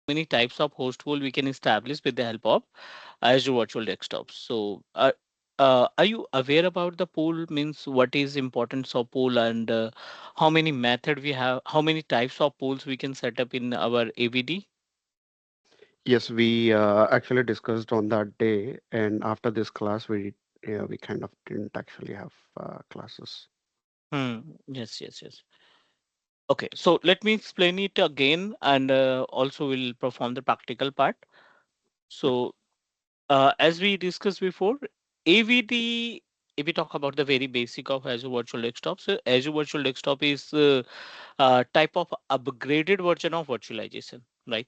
many types of host pool we can establish with the help of Azure Virtual Desktop. So, are you aware about the pool? Means what is importance of pool and how many method we have? How many types of pools we can set up in our AVD? Yes, we actually discussed on that day, and after this class, we kind of didn't actually have classes. Yes, yes, yes. Okay, so let me explain it again, and also we'll perform the practical part. Yep. So, as we discussed before, AVD, if we talk about the very basic of Azure Virtual Desktop, so Azure Virtual Desktop is type of upgraded version of virtualization, right?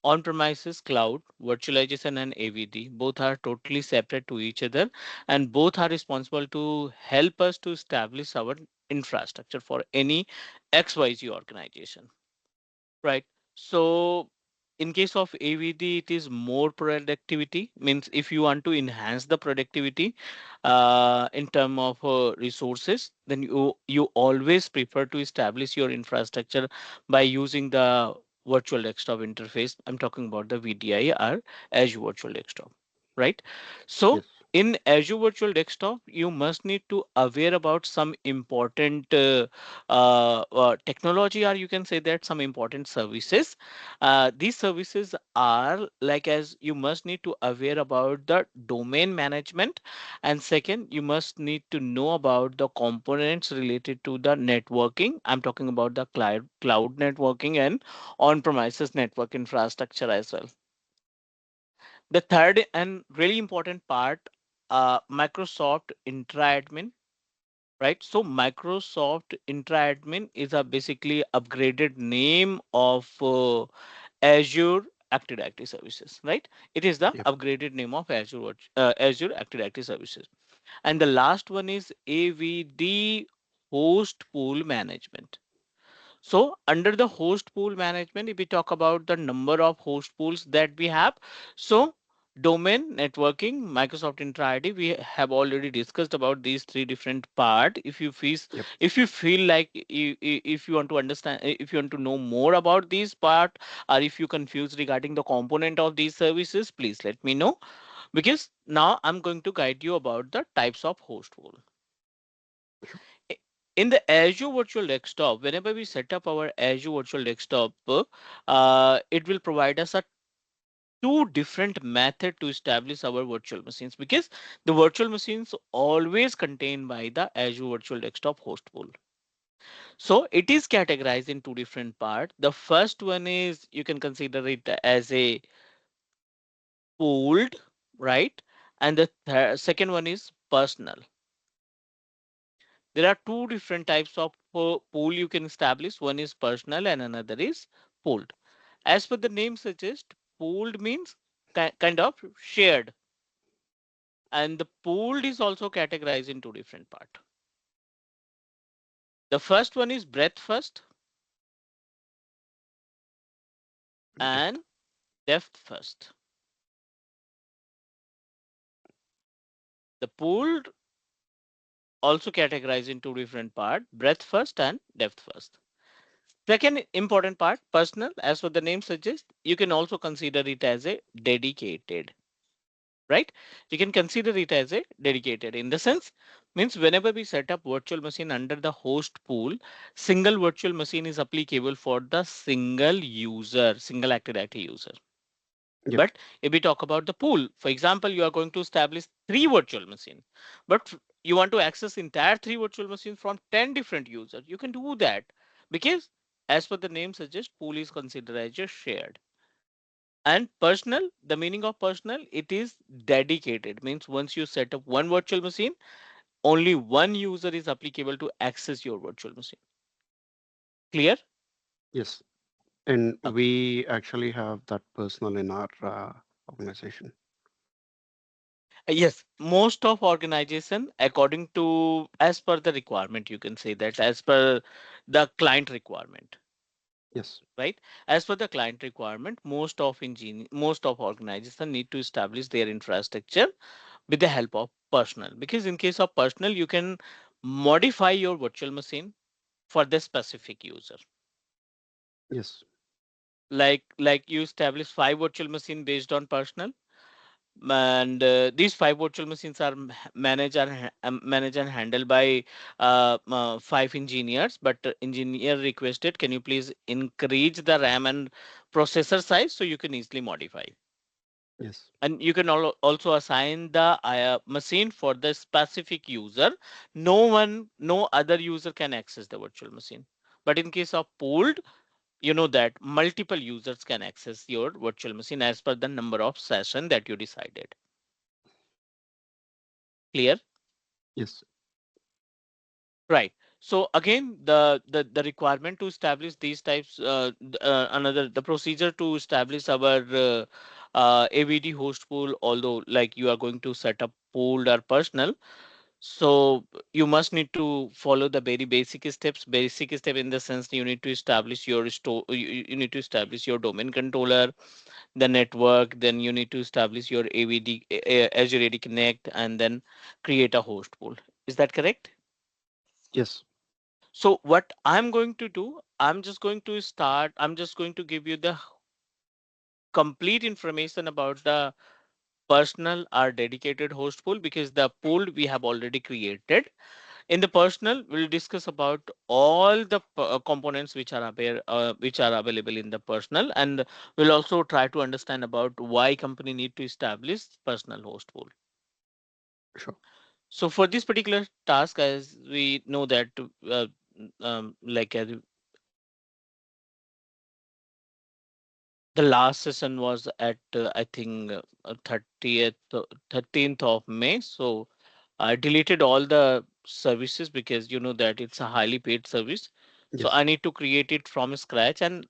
On-premises cloud, virtualization and AVD, both are totally separate to each other, and both are responsible to help us to establish our infrastructure for any XYZ organization, right? So in case of AVD, it is more productivity. Means if you want to enhance the productivity in term of resources, then you always prefer to establish your infrastructure by using the virtual desktop interface. I'm talking about the VDI or Azure Virtual Desktop, right? So Yes. in Azure Virtual Desktop, you must need to aware about some important technology, or you can say that some important services. These services are like, as you must need to aware about the domain management, and second you must need to know about the components related to the networking. I'm talking about the cloud networking and on premises network infrastructure as well. The third and really important part, Microsoft intra admin, right? So Microsoft intra admin is a basically upgraded name of Azure Active Directory Services, right? It is the Yep. upgraded name of Azure Active Directory Services. And the last one is AVD Host Pool Management. So under the host pool management, if we talk about the number of host pools that we have, so domain networking, Microsoft Intra ID, we have already discussed about these three different part. Yep. If you feel like if you want to understand, if you want to know more about these part, or if you confused regarding the component of these services, please let me know, because now I'm going to guide you about the types of host pool. Sure. I- In the Azure Virtual Desktop, whenever we set up our Azure Virtual Desktop, it will provide us a two different method to establish our virtual machines, because the virtual machines always contained by the Azure Virtual Desktop host pool. So it is categorized in two different parts. The first one is, you can consider it as a pooled, right? And the second one is personal. There are two different types of pool you can establish. One is personal and another is pooled. As per the name suggests, pooled means kind of shared, and the pooled is also categorized in two different parts. The first one is breadth first Depth. and depth first. The pooled also categorized in two different parts, breadth first and depth first. Second important part, personal, as per the name suggests, you can also consider it as a dedicated, right? You can consider it as a dedicated, in the sense, means whenever we set up virtual machine under the host pool, single virtual machine is applicable for the single user, single active directory user. Yep. But if we talk about the pool, for example, you are going to establish three virtual machines, but you want to access entire three virtual machines from 10 different users, you can do that, because as per the name suggests, pool is considered as a shared. And personal, the meaning of personal, it is dedicated, means once you set up one virtual machine, only one user is applicable to access your virtual machine. Clear? Yes. And Okay. we actually have that personal in our organization. Yes, most of organization, according to, as per the requirement, you can say that as per the client requirement, Yes. right? As per the client requirement, most of organization need to establish their infrastructure with the help of personal, because in case of personal, you can modify your virtual machine for the specific user. Yes. Like you establish 5 virtual machine based on personal, and these 5 virtual machines are managed and handled by 5 engineers, but engineer requested, can you please increase the RAM and processor size so you can easily modify, Yes. and you can also assign the machine for the specific user. No other user can access the virtual machine, but in case of pooled, you know that multiple users can access your virtual machine as per the number of session that you decided. Clear? Yes. Right. So again, the requirement to establish these types, another the procedure to establish our AVD host pool, although like you are going to set up pooled or personal, so you must need to follow the very basic steps. Basic step in the sense you need to establish your store, you need to establish your domain controller, the network, then you need to establish your AVD Azure AD Connect, and then create a host pool. Is that correct? Yes. So what I'm going to do, I'm just going to give you the complete information about the personal or dedicated host pool, because the pool we have already created. In the personal, we'll discuss about all the components which are available in the personal, and we'll also try to understand about why company need to establish personal host pool. Sure. So for this particular task, as we know that uh, like the last session was at I think 30th 13th of May. So I deleted all the services because you know that it's a highly paid service. So Yes. I need to create it from scratch, and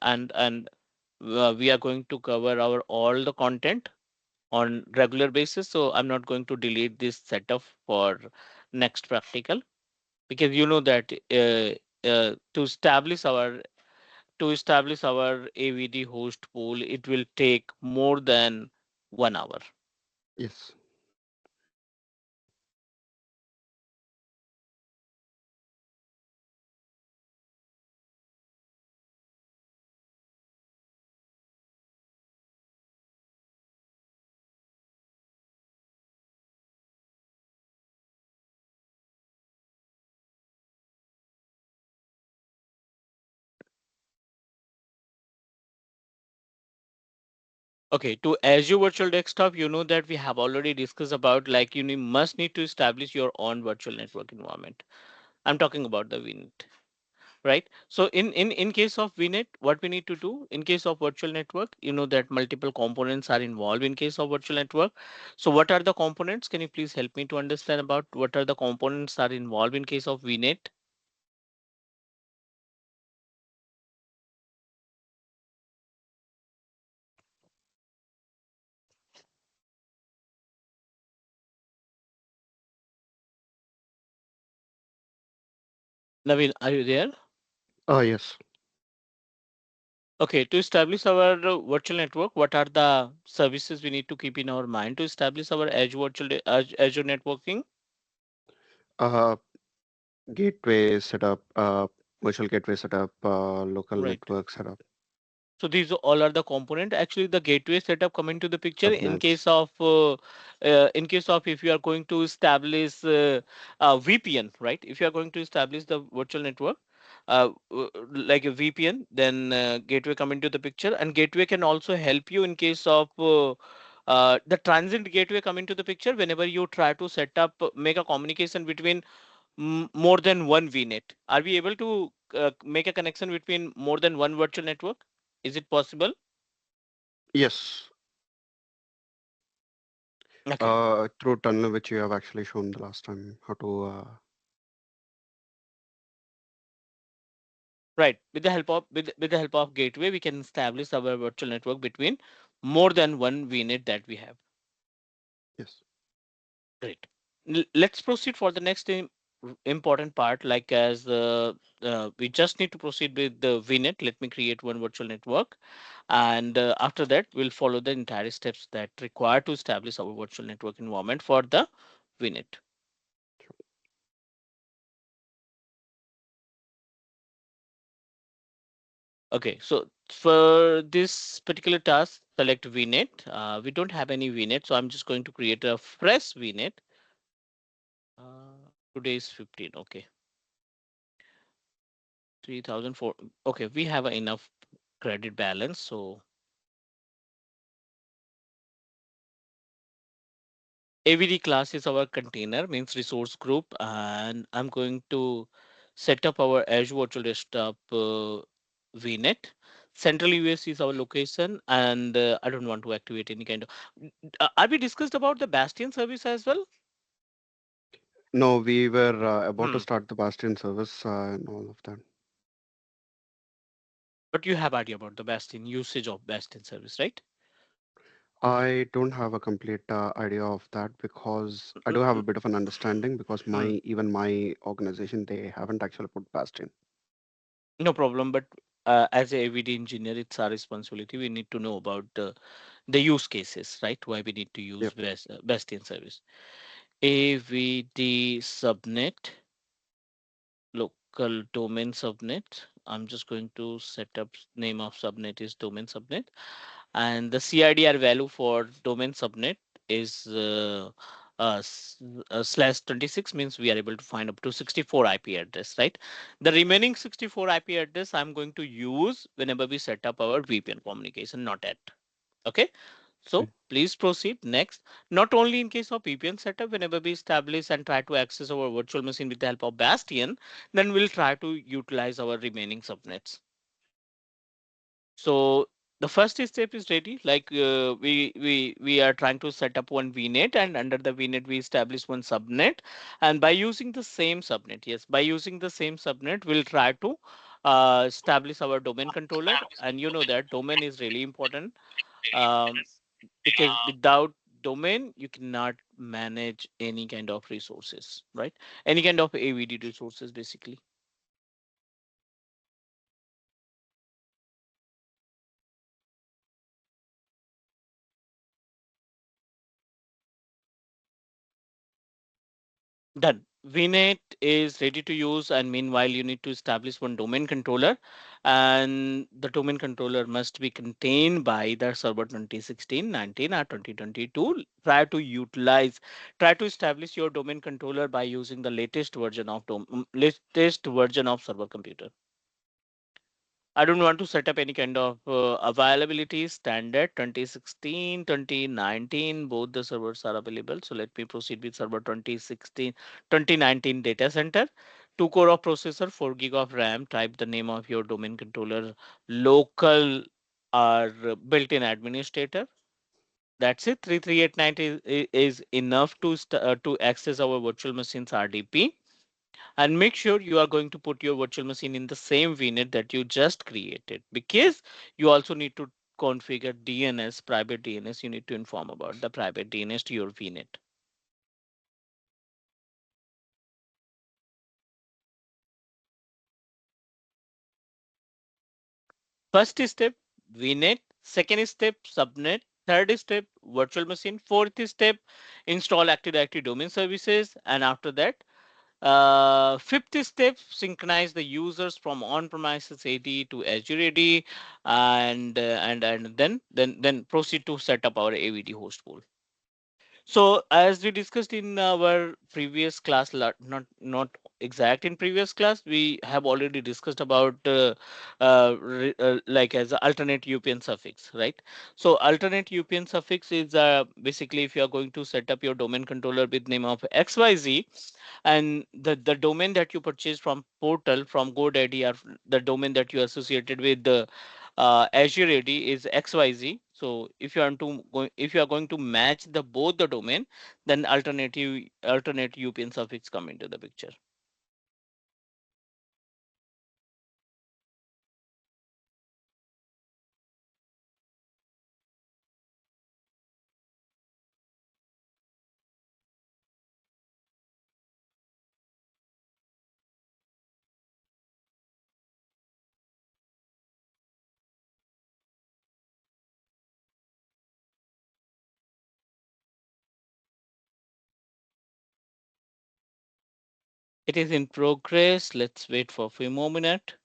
we are going to cover our all the content on regular basis. So I'm not going to delete this setup for next practical, because you know that to establish our AVD host pool, it will take more than 1 hour. Yes. Okay, to Azure Virtual Desktop, you know that we have already discussed about like must need to establish your own virtual network environment. I'm talking about the VNet, right? So in case of VNet, what we need to do in case of virtual network, you know that multiple components are involved in case of virtual network. So what are the components? Can you please help me to understand about what are the components are involved in case of VNet? Naveen, are you there? Yes. Okay, to establish our virtual network, what are the services we need to keep in our mind to establish our Azure networking? Uh, Gateway setup, virtual gateway setup, local Right. network setup, So these all are the component. Actually, the gateway setup come into the picture subnets. in case of if you are going to establish VPN, right? If you are going to establish the virtual network, like a VPN, then gateway come into the picture, and gateway can also help you in case of the transit gateway come into the picture whenever you try to set up make a communication between more than one VNet. Are we able to make a connection between more than one virtual network? Is it possible? Yes. Okay, Through tunnel, which you have actually shown the last time, how to. right. With the help of gateway, we can establish our virtual network between more than one VNet that we have. Yes. Great. Let's proceed for the next important part. Like as we just need to proceed with the VNet. Let me create one virtual network, and after that, we'll follow the entire steps that require to establish our virtual network environment for the VNet. Okay, so for this particular task, select VNet. We don't have any VNet, so I'm just going to create a fresh VNet. Today is 15. Okay, 3004. Okay, we have enough credit balance. So AVD class is our container, means resource group, and I'm going to set up our Azure Virtual Desktop VNet. Central US is our location, and I don't want to activate any kind of. Are we discussed about the Bastion service as well? No, we were about to Hmm. start the Bastion service and all of that. But you have idea about the Bastion usage of Bastion service, right? I don't have a complete idea of that because I Mm, do have a mm, bit of an understanding because mm. my organization they haven't actually put Bastion. No problem. But as a AVD engineer, it's our responsibility. We need to know about the use cases, right? Why we need to use Yep. Bastion service. AVD subnet, local domain subnet. I'm just going to set up name of subnet is domain subnet, and the CIDR value for domain subnet is slash 26, means we are able to find up to 64 IP address, right? The remaining 64 IP address I'm going to use whenever we set up our VPN communication, not at. Okay. So Okay. please proceed next. Not only in case of VPN setup, whenever we establish and try to access our virtual machine with the help of Bastion, then we'll try to utilize our remaining subnets. So the first step is ready. Like we are trying to set up one VNet, and under the VNet we establish one subnet. And by using the same subnet, yes, by using the same subnet, we'll try to establish our domain controller. And you know that domain is really important, um, because without domain you cannot manage any kind of resources, right? Any kind of AVD resources basically. Done. VNet is ready to use, and meanwhile, you need to establish one domain controller, and the domain controller must be contained by either server 2016, 19, or 2022. Try to establish your domain controller by using the latest version of server computer. I don't want to set up any kind of availability standard 2016, 2019. Both the servers are available. So let me proceed with server 2016, 2019 data center. 2 core of processor, 4 gig of RAM. Type the name of your domain controller, local or built-in administrator. That's it. 3389 is enough to access our virtual machines RDP, and make sure you are going to put your virtual machine in the same VNet that you just created, because you also need to configure DNS, private DNS. You need to inform about the private DNS to your VNet. First step, VNet. Second step, subnet. Third step, virtual machine. Fourth step, install Active Directory domain services. And after that, fifth step, synchronize the users from on-premises AD to Azure AD, and then proceed to set up our AVD host pool. So as we discussed in our previous class, not exact in previous class, we have already discussed about like as a alternate UPN suffix, right? So alternate UPN suffix is basically if you are going to set up your domain controller with name of XYZ, and the domain that you purchase from portal from GoDaddy, or the domain that you associated with the Azure AD is XYZ. So if you are going to match the both the domain, then alternate UPN suffix come into the picture. It is in progress. Let's wait for a few more minutes.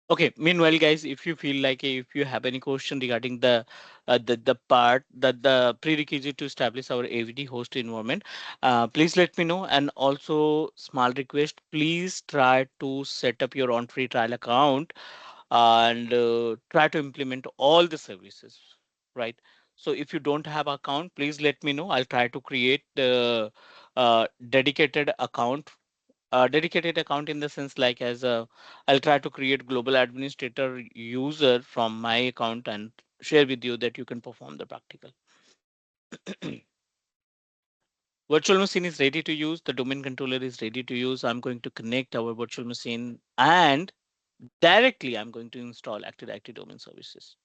Okay. Meanwhile, guys, if you feel like if you have any question regarding the part that the prerequisite to establish our AVD host environment, please let me know. And also, small request: please try to set up your own free trial account and try to implement all the services, right? So if you don't have account, please let me know. I'll try to create the dedicated account, dedicated account in the sense like as a, I'll try to create global administrator user from my account and share with you that you can perform the practical. Virtual machine is ready to use. The domain controller is ready to use. I'm going to connect our virtual machine and directly I'm going to install Active Directory domain services.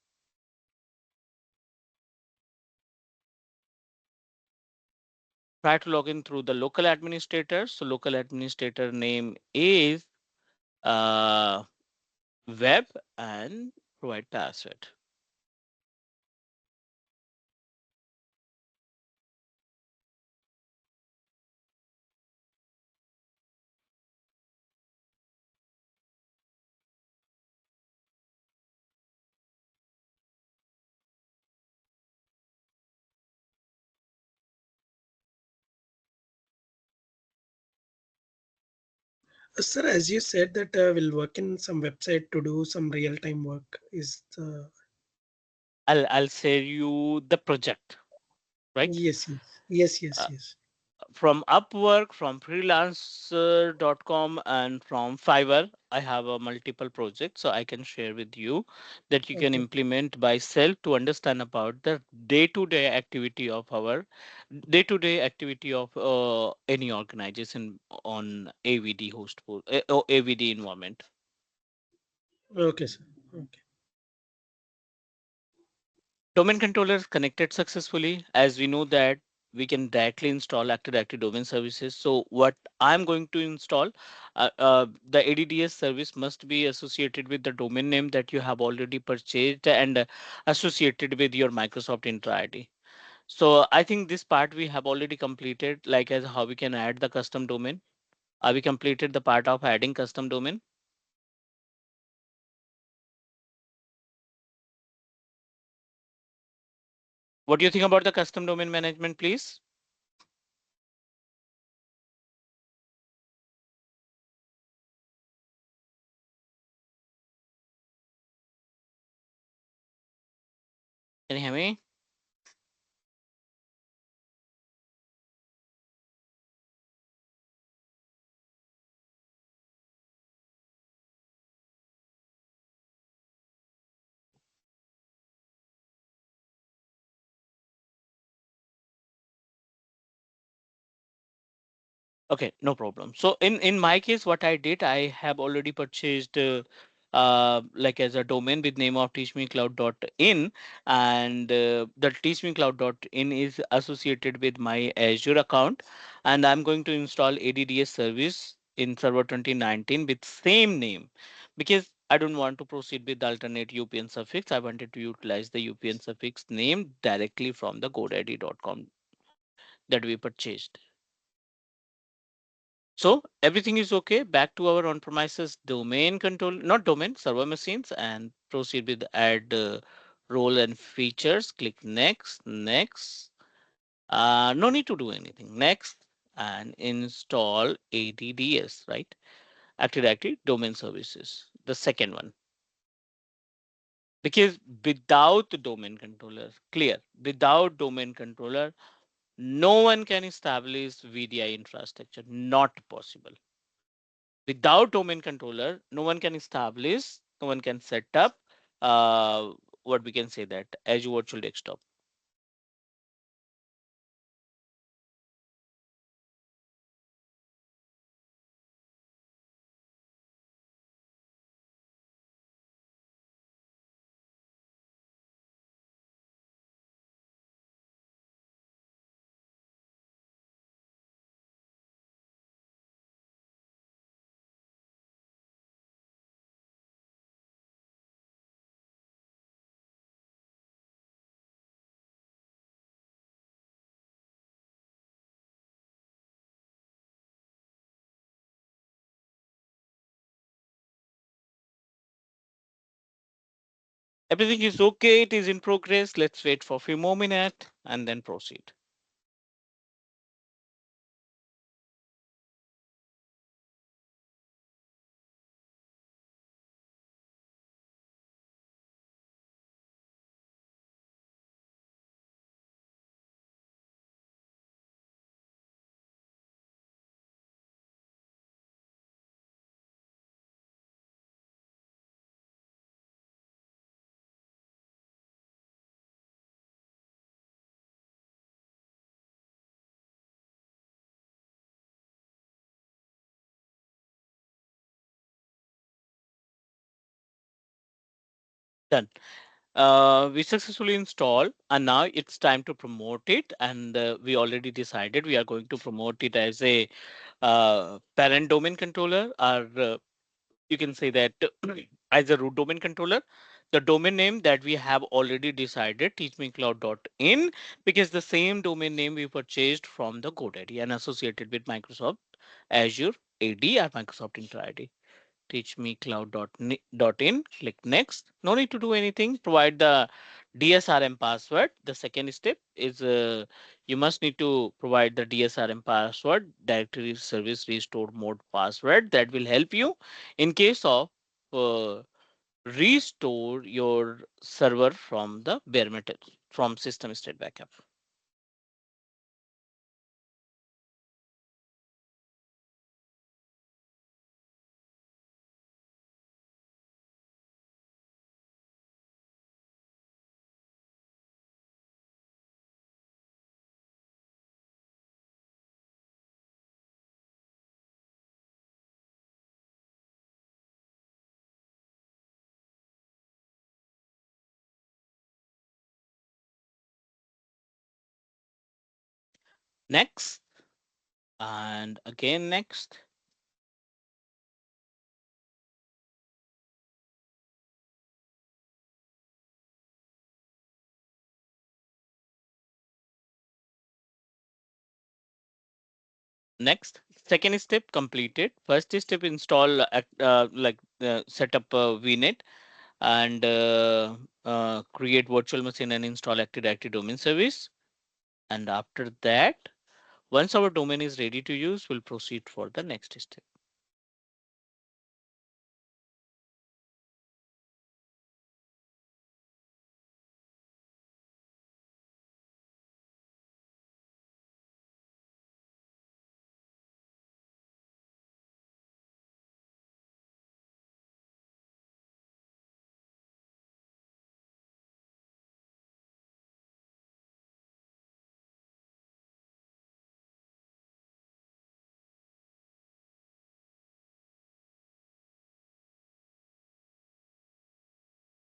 Try to log in through the local administrator. So local administrator name is uh, web and provide password. Sir, as you said that we'll work in some website to do some real-time work. Is the I'll share you the project, right? yes, yes, yes, Uh, yes, yes. from Upwork, from freelancer.com, and from Fiverr, I have a multiple project, so I can share with you that you can Okay, implement by self to understand about the day-to-day activity of our day-to-day activity of any organization on AVD or AVD environment. okay, sir. Okay, Domain controller is connected successfully. As we know that we can directly install Active Directory domain services. So what I'm going to install, the ADDS service must be associated with the domain name that you have already purchased and associated with your Microsoft Entra ID. So I think this part we have already completed, like as how we can add the custom domain. We completed the part of adding custom domain. What do you think about the custom domain management, please? Can you hear me? Okay, no problem. So in my case, what I did, I have already purchased like as a domain with name of teachmecloud.in, and the teachmecloud.in is associated with my Azure account, and I'm going to install ADDS service in server 2019 with same name because I don't want to proceed with the alternate UPN suffix. I wanted to utilize the UPN suffix name directly from the godaddy.com that we purchased. So everything is okay. Back to our on-premises domain control, not domain, server machines, and proceed with add role and features. Click next, next. No need to do anything. Next and install ADDS, right? Active Directory Domain Services. The second one. Because without the domain controller, clear, without domain controller, no one can establish VDI infrastructure. Not possible. Without domain controller, no one can establish, no one can set up what we can say that Azure Virtual Desktop. Everything is okay. It is in progress. Let's wait for a few more minutes and then proceed. Done. We successfully installed, and now it's time to promote it. And we already decided we are going to promote it as a parent domain controller, or you can say that as a root domain controller. The domain name that we have already decided, teachmecloud.in, because the same domain name we purchased from the GoDaddy and associated with Microsoft Azure AD or Microsoft Intra ID. Teachmecloud.in, click next. No need to do anything. Provide the DSRM password. The second step is you must need to provide the DSRM password, directory service restore mode password. That will help you in case of uh, restore your server from the bare metal, from system state backup. Next, and again next. Next, second step completed. First step install set up VNet and create virtual machine and install Active Directory domain service. And after that, once our domain is ready to use, we'll proceed for the next step.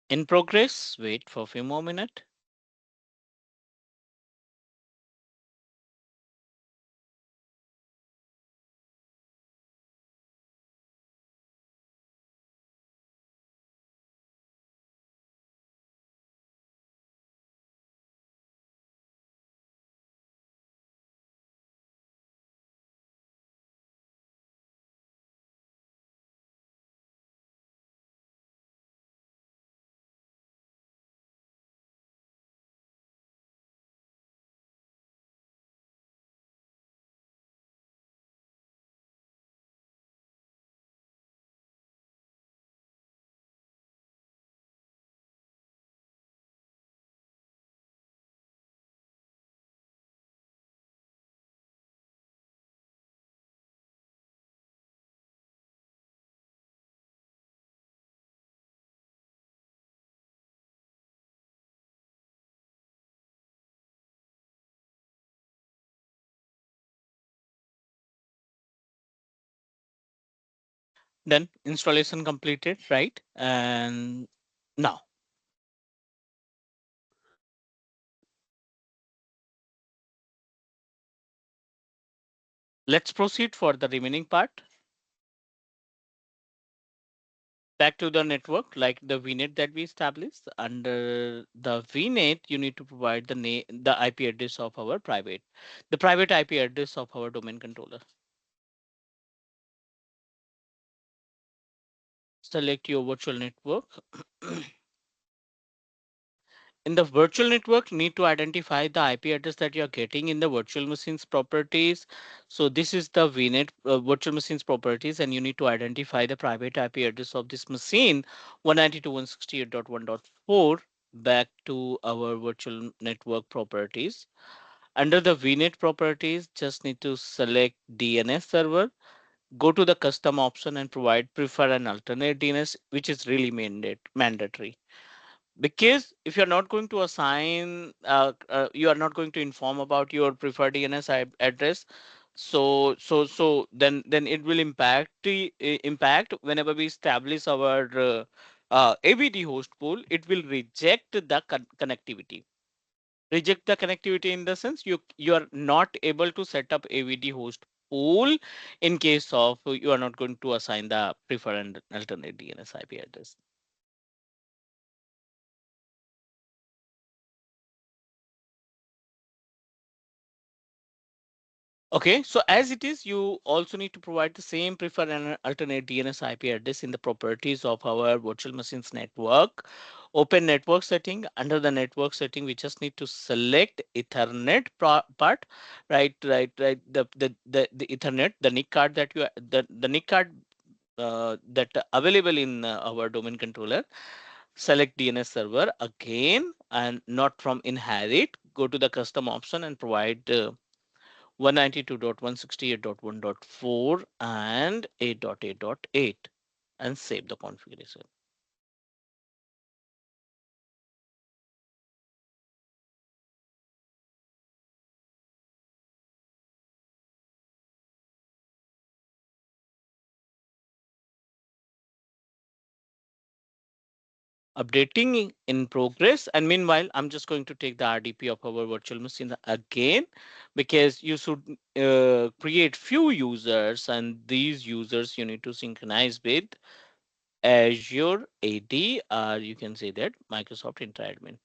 In progress, wait for a few more minutes. Then installation completed, right? And now let's proceed for the remaining part. Back to the network, like the VNet that we established. Under the VNet, you need to provide the IP address of our the private IP address of our domain controller. Select your virtual network. In the virtual network, you need to identify the IP address that you're getting in the virtual machines properties. So this is the VNet virtual machines properties, and you need to identify the private IP address of this machine 192.168.1.4 back to our virtual network properties. Under the VNet properties, just need to select DNS server, go to the custom option and provide prefer an alternate DNS, which is really mandatory. Because if you're not going to assign, you are not going to inform about your preferred DNS address, then it will impact whenever we establish our AVD host pool. It will reject the connectivity. Reject the connectivity in the sense you are not able to set up AVD host pool in case of you are not going to assign the preferred and alternate DNS IP address. Okay, so as it is, you also need to provide the same preferred and alternate DNS IP address in the properties of our virtual machines network. Open network setting. Under the network setting, we just need to select Ethernet part, right. The Ethernet, the NIC card that the NIC card that available in our domain controller. Select DNS server again, and not from inherit. Go to the custom option and provide 192.168.1.4 and 8.8.8 and save the configuration. Updating in progress. And meanwhile, I'm just going to take the RDP of our virtual machine again, because you should create few users, and these users you need to synchronize with Azure AD, or you can say that Microsoft Intra Admin.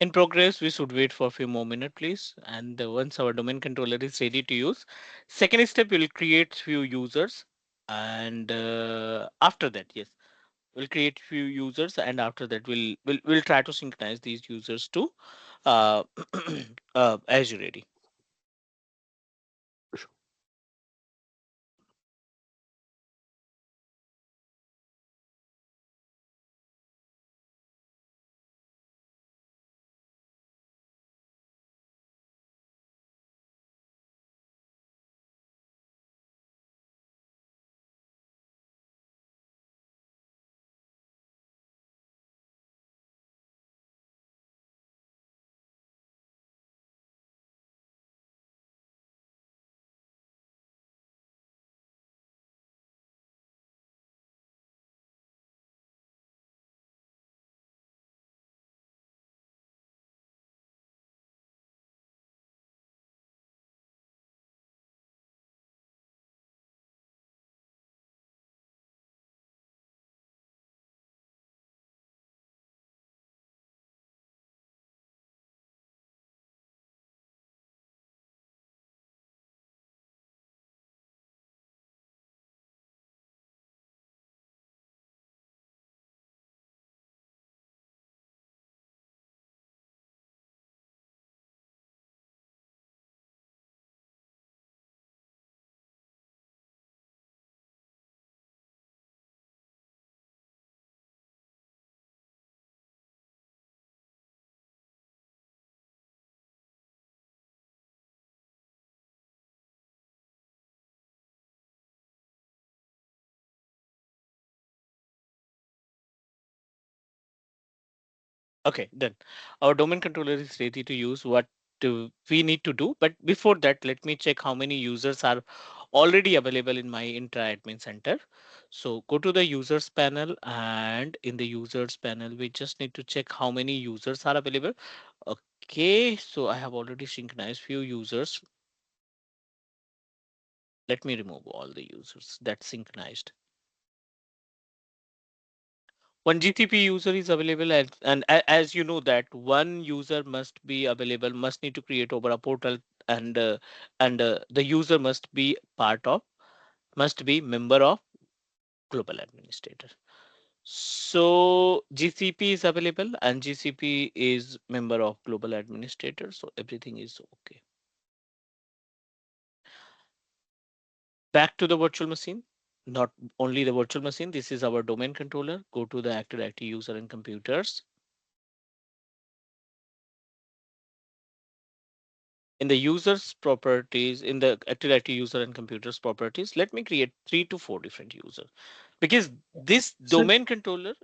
In progress, we should wait for a few more minutes, please. And once our domain controller is ready to use, second step, we'll create few users. And after that, yes, we'll create few users. And after that, we'll try to synchronize these users to uh, Azure ready. Sure. Okay, then our domain controller is ready to use. What we need to do, but before that, let me check how many users are already available in my intra admin center. So go to the users panel, and in the users panel, we just need to check how many users are available. Okay, so I have already synchronized few users. Let me remove all the users that's synchronized. One GCP user is available, as you know that one user must be available, must need to create over a portal, and the user must be part of, must be member of global administrator. So GCP is available and GCP is member of global administrator, so everything is okay. Back to the virtual machine. Not only the virtual machine, this is our domain controller. Go to the Active Directory user and computers. In the users properties, in the Active Directory user and computers properties, let me create 3 to 4 different users, because this So, domain controller.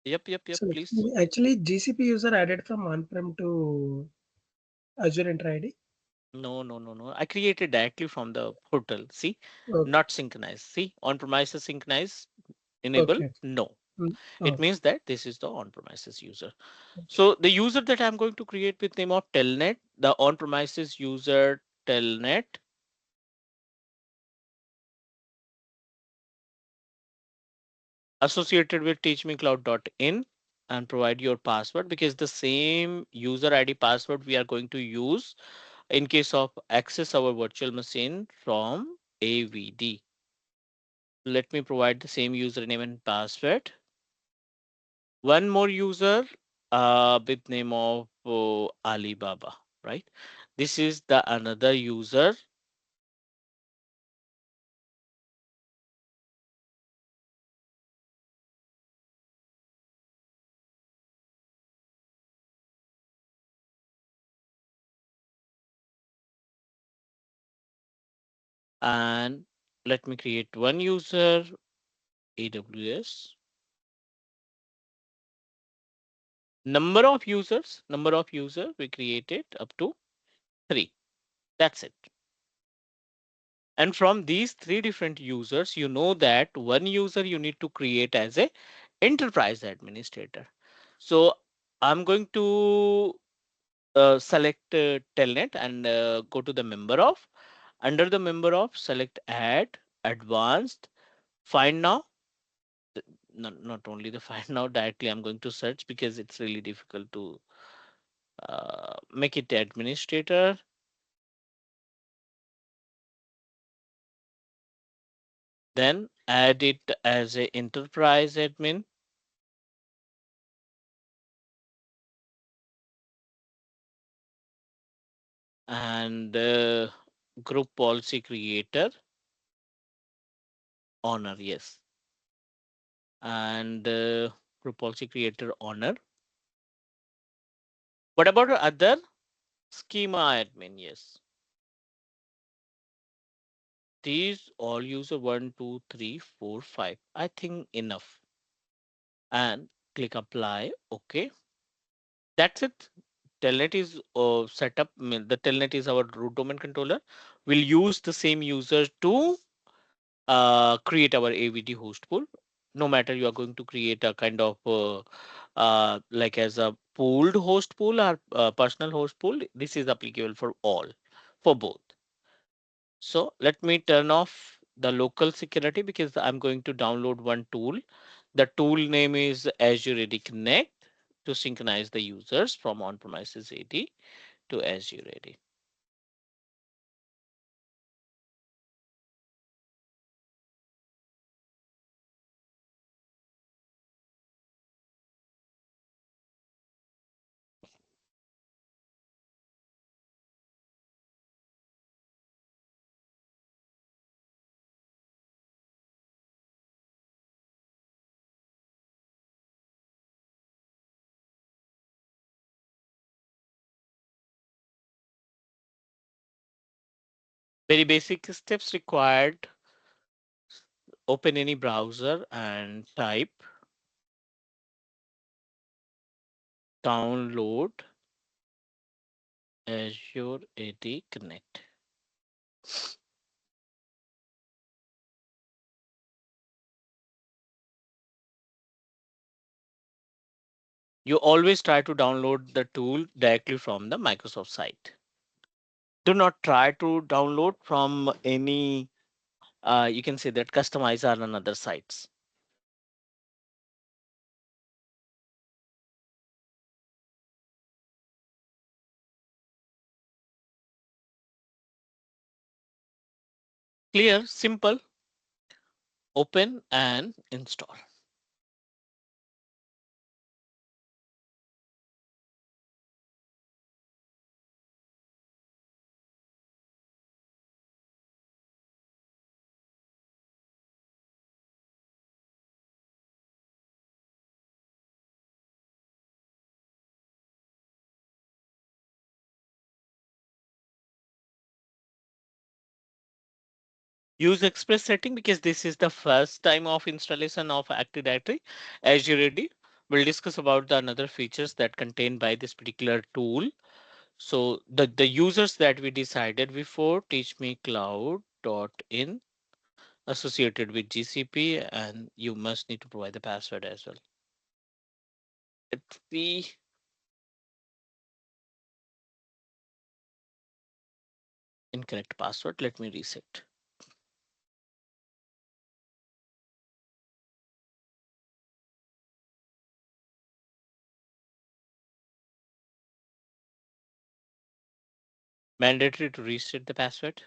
Yep, so please. actually GCP user added from on-prem to Azure Enter ID. No, I created directly from the portal. See, Okay, not synchronized. See, on premises synchronize enable, okay. no. It Okay. means that this is the on premises user. So the user that I'm going to create with name of telnet, the on premises user telnet, associated with teachmecloud.in, and provide your password, because the same user ID password we are going to use in case of access our virtual machine from AVD. Let me provide the same username and password. One more user with name of Alibaba, right? This is the another user, and let me create one user AWS. Number of users we created up to 3. That's it. And from these 3 different users, you know that one user you need to create as a enterprise administrator. So I'm going to select telnet and go to the member of. Under the member of, select add advanced, find now. Not only the find now, directly I'm going to search, because it's really difficult to make it administrator. Then add it as a enterprise admin, and group policy creator honor, yes, and group policy creator honor. What about the other schema admin? Yes, these all user 1, 2, 3, 4, 5. I think enough, and click apply. Okay, that's it. Telnet is set up. The telnet is our root domain controller. We'll use the same user to create our AVD host pool. No matter you are going to create a kind of like as a pooled host pool or personal host pool, this is applicable for all, for both. So let me turn off the local security, because I'm going to download one tool. The tool name is Azure AD Connect, to synchronize the users from on-premises AD to Azure AD. Very basic steps required. Open any browser and type download Azure AD Connect. You always try to download the tool directly from the Microsoft site. Do not try to download from any, you can say that customizer on other sites. Clear, simple, open and install. Use Express setting because this is the first time of installation of Active Directory. As you ready, we'll discuss about the another features that contained by this particular tool. So the users that we decided before, teach me cloud dot in associated with GCP, and you must need to provide the password as well. It's the incorrect password. Let me reset. Mandatory to reset the password.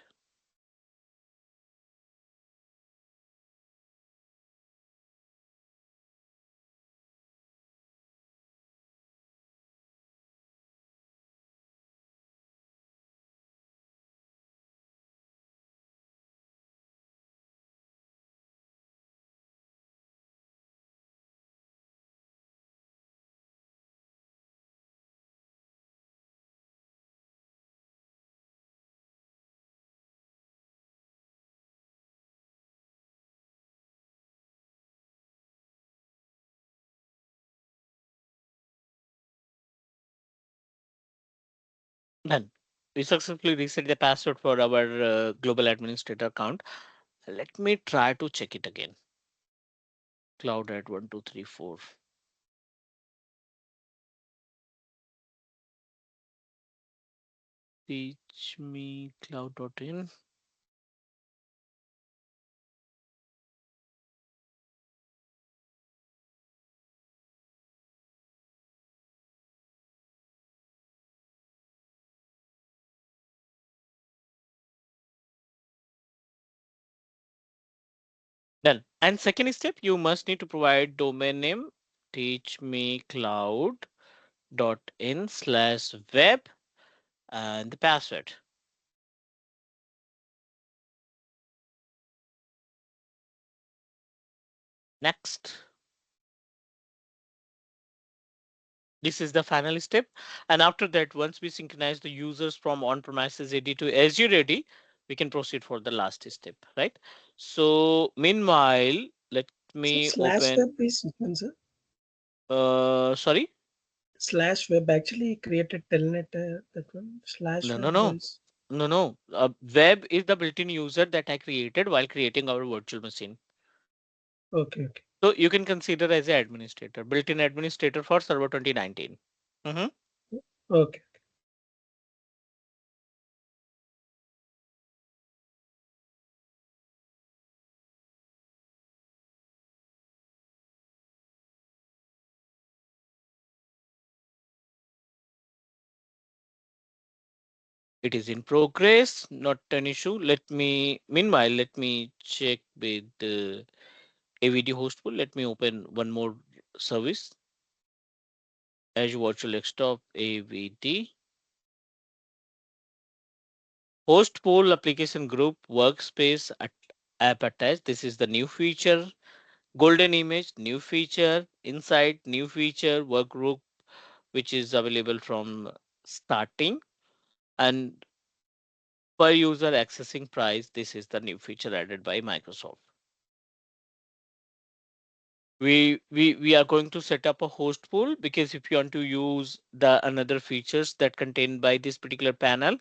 Done. We successfully reset the password for our global administrator account. Let me try to check it again. Cloud at 1234. Teach me cloud.in. Done. And second step, you must need to provide domain name teachmecloud.in/web and the password. Next. This is the final step. And after that, once we synchronize the users from on-premises AD to Azure AD, we can proceed for the last step, right? So meanwhile, let So me slash open, web is one, sir. sorry, Slash web actually created telnet, that one. Slash no, no, web no, is no, no. Web is the built-in user that I created while creating our virtual machine. okay, okay, So you can consider as an administrator, built-in administrator for Server 2019. Mhm. okay. It is in progress, not an issue. Meanwhile, let me check with AVD hostful. Let me open one more service, Azure Virtual Desktop AVD. Host pool application group workspace app attached. This is the new feature. Golden image, new feature. Inside, new feature. Work group, which is available from starting. And per user accessing price, this is the new feature added by Microsoft. We are going to set up a host pool, because if you want to use the another features that contained by this particular panel,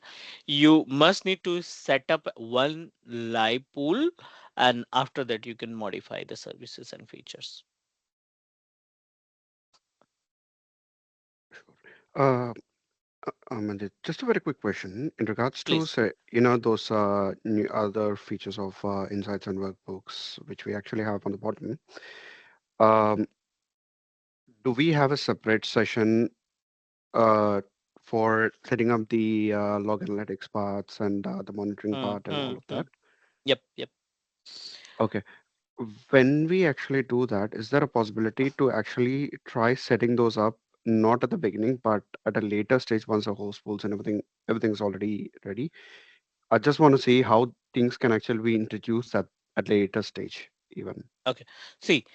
you must need to set up one live pool, and after that you can modify the services and features. Uh, Manjit, just a very quick question in regards to, Please. say, those new other features of insights and workbooks, which we actually have on the bottom. Um, do we have a separate session uh, for setting up the log analytics parts and the monitoring Hmm, part and hmm, all of hmm. that? Yep, yep. Okay. When we actually do that, is there a possibility to actually try setting those up not at the beginning, but at a later stage once the host pools and everything's already ready? I just want to see how things can actually be introduced at later stage even. Okay. See,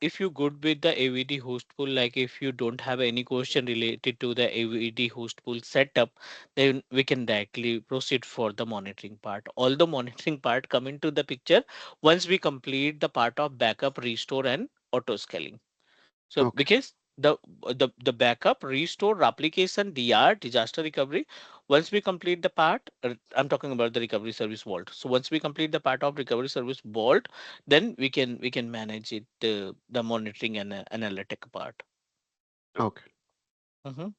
if you good with the AVD host pool, like if you don't have any question related to the AVD host pool setup, then we can directly proceed for the monitoring part. All the monitoring part come into the picture once we complete the part of backup, restore, and auto scaling. So Okay. because the backup, restore, replication, DR, disaster recovery, once we complete the part, I'm talking about the recovery service vault. So once we complete the part of recovery service vault, then we can manage it, the monitoring and analytic part. Okay. Mhm.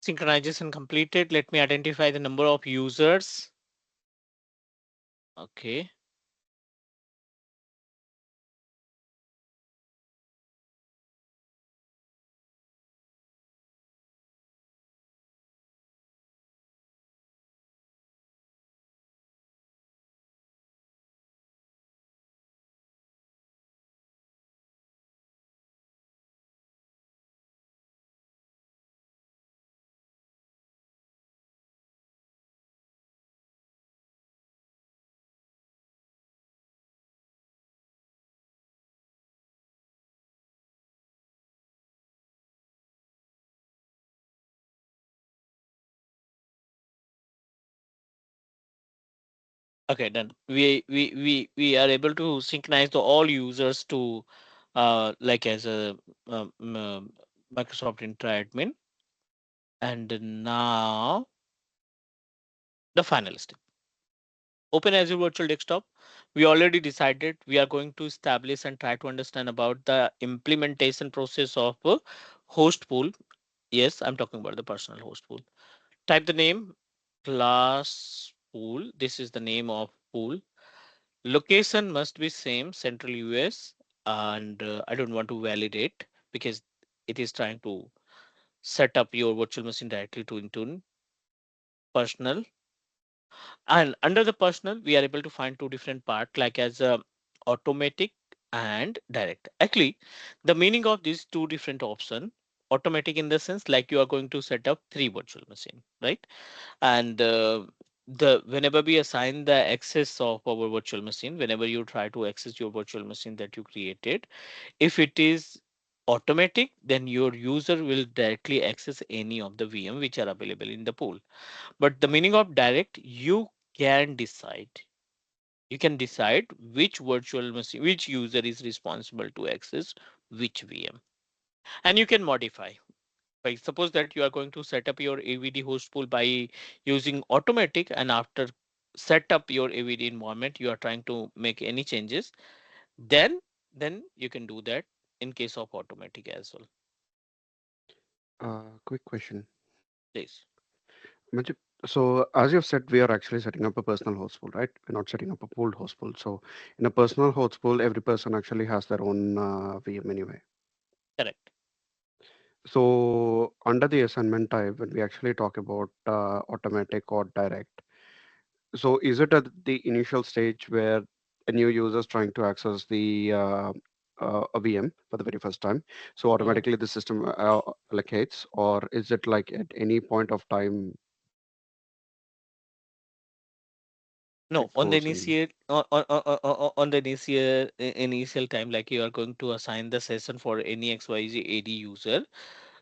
Synchronization completed. Let me identify the number of users. Okay. Okay, done. We are able to synchronize the all users to like as a Microsoft Intra admin. And now the final step. Open Azure Virtual Desktop. We already decided we are going to establish and try to understand about the implementation process of a host pool. Yes, I'm talking about the personal host pool. Type the name class pool. This is the name of pool. Location must be same, central US, and I don't want to validate because it is trying to set up your virtual machine directly to Intune personal. And under the personal, we are able to find two different parts, like as automatic and direct. Actually, the meaning of these two different option, automatic in the sense like you are going to set up three virtual machine, right? And the whenever we assign the access of our virtual machine, whenever you try to access your virtual machine that you created, if it is automatic, then your user will directly access any of the VM which are available in the pool. But the meaning of direct, can decide you can decide which virtual machine, which user is responsible to access which VM, and you can modify. Right. Suppose that you are going to set up your AVD host pool by using automatic, and after set up your AVD environment, you are trying to make any changes, then you can do that in case of automatic as well. Quick question. Please. Manju, so as you've said, we are actually setting up a personal host pool, right? We're not setting up a pooled host pool. So in a personal host pool, every person actually has their own VM anyway. Correct. So under the assignment type, when we actually talk about automatic or direct, so is it at the initial stage where a new user is trying to access the a VM for the very first time, so Mhm. automatically the system allocates, or is it like at any point of time No, it on the goes in? initiate on the initial time, like you are going to assign the session for any XYZ AD user,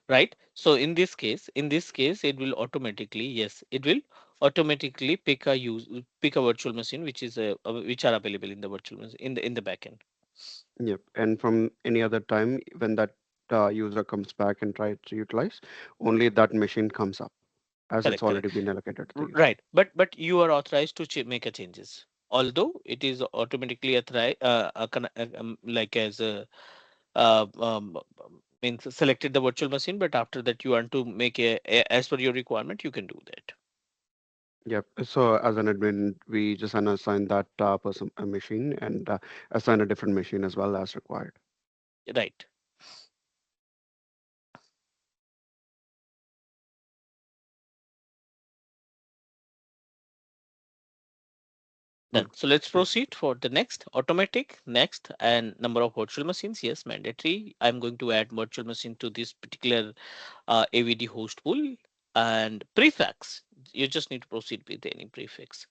right? So in this case, it will automatically, yes, it will automatically pick a virtual machine which is which are available in the virtual machine in the backend. Yep. And from any other time when that user comes back and tries to utilize, only that machine comes up as it's Correct, correct. already been allocated to the user. Right, but you are authorized to make a changes. Although it is automatically authorized, like as a means selected the virtual machine, but after that you want to make as per your requirement, you can do that. Yep. So as an admin, we just assign that person a machine and assign a different machine as well as required. Right. Okay. Done. So let's proceed for the next automatic next and number of virtual machines. Yes, mandatory. I'm going to add virtual machine to this particular AVD host pool and prefix. You just need to proceed with any prefix.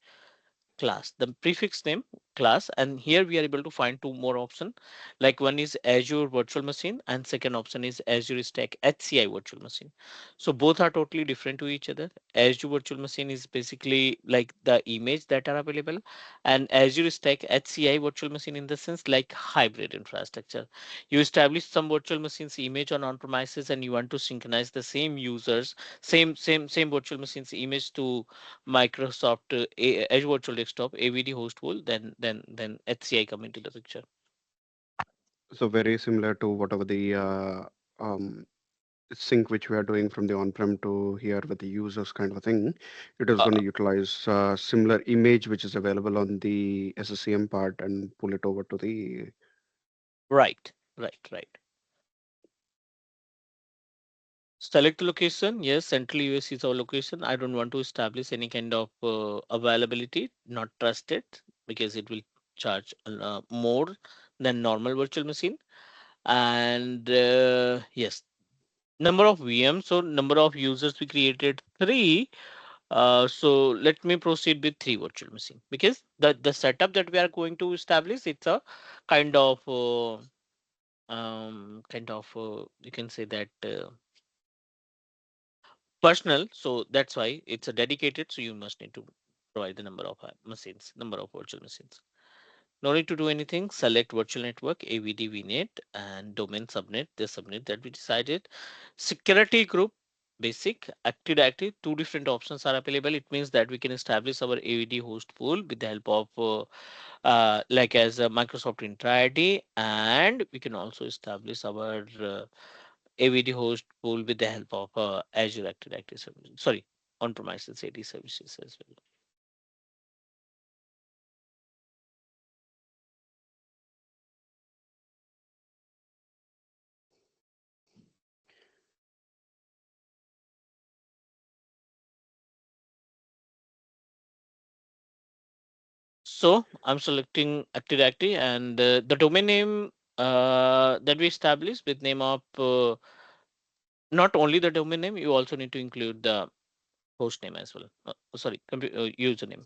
Class, the prefix name class, and here we are able to find two more options, like one is Azure Virtual Machine and second option is Azure Stack HCI Virtual Machine. So both are totally different to each other. Azure Virtual Machine is basically like the image that are available, and Azure Stack HCI Virtual Machine in the sense like hybrid infrastructure. You establish some virtual machines image on premises and you want to synchronize the same users, same virtual machines image to Microsoft Azure Virtual Desktop AVD host pool, then HCI come into the picture. So very similar to whatever the sync which we are doing from the on-prem to here with the users kind of a thing. It is Uh, going to utilize similar image which is available on the SSCM part and pull it over to the. right, right. Select location. Yes, Central US is our location. I don't want to establish any kind of availability. Not trusted because it will charge more than normal virtual machine. And yes, number of VMs. So number of users we created three. So let me proceed with three virtual machine because the setup that we are going to establish, it's a kind of you can say that personal. So that's why it's a dedicated. So you must need to provide the number of machines, number of virtual machines. No need to do anything. Select virtual network, AVD VNet, and domain subnet, the subnet that we decided. Security group, basic, active, active. Two different options are available. It means that we can establish our AVD host pool with the help of like as a Microsoft Intra ID, and we can also establish our AVD host pool with the help of Azure Active Directory services. Sorry, on-premises AD services as well. So I'm selecting Active Directory and the domain name that we established with name of not only the domain name, you also need to include the host name as well. Sorry, username.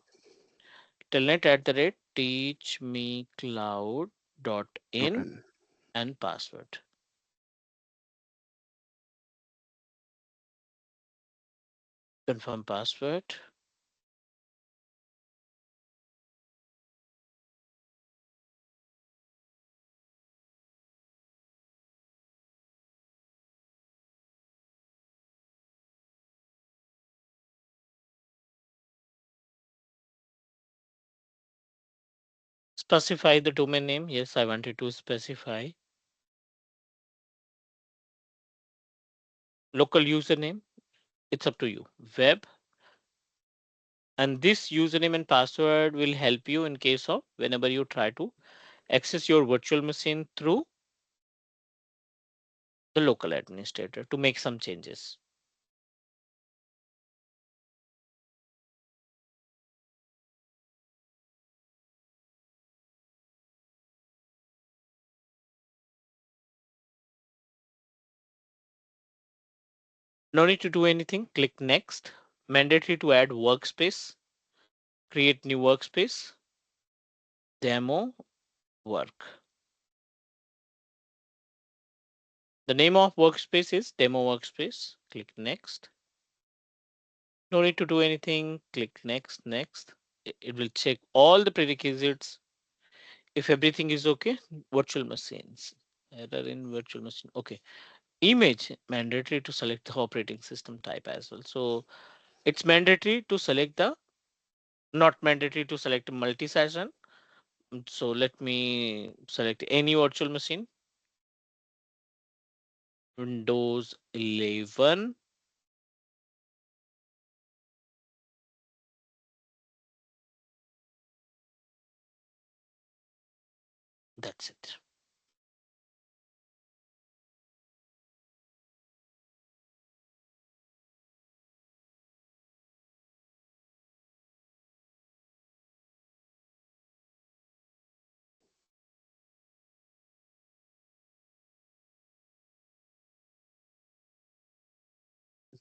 Telnet at the rate teachmecloud.in .in. and password. Confirm password. Specify the domain name. Yes, I wanted to specify local username. It's up to you. Web, and this username and password will help you in case of whenever you try to access your virtual machine through the local administrator to make some changes. No need to do anything. Click next. Mandatory to add workspace. Create new workspace. Demo work. The name of workspace is demo workspace. Click next. No need to do anything. Click next, next. It will check all the prerequisites. If everything is okay, virtual machines. Error in virtual machine. Okay. Image mandatory to select the operating system type as well. So it's mandatory to select the, not mandatory to select multi-session. So let me select any virtual machine. Windows 11. That's it.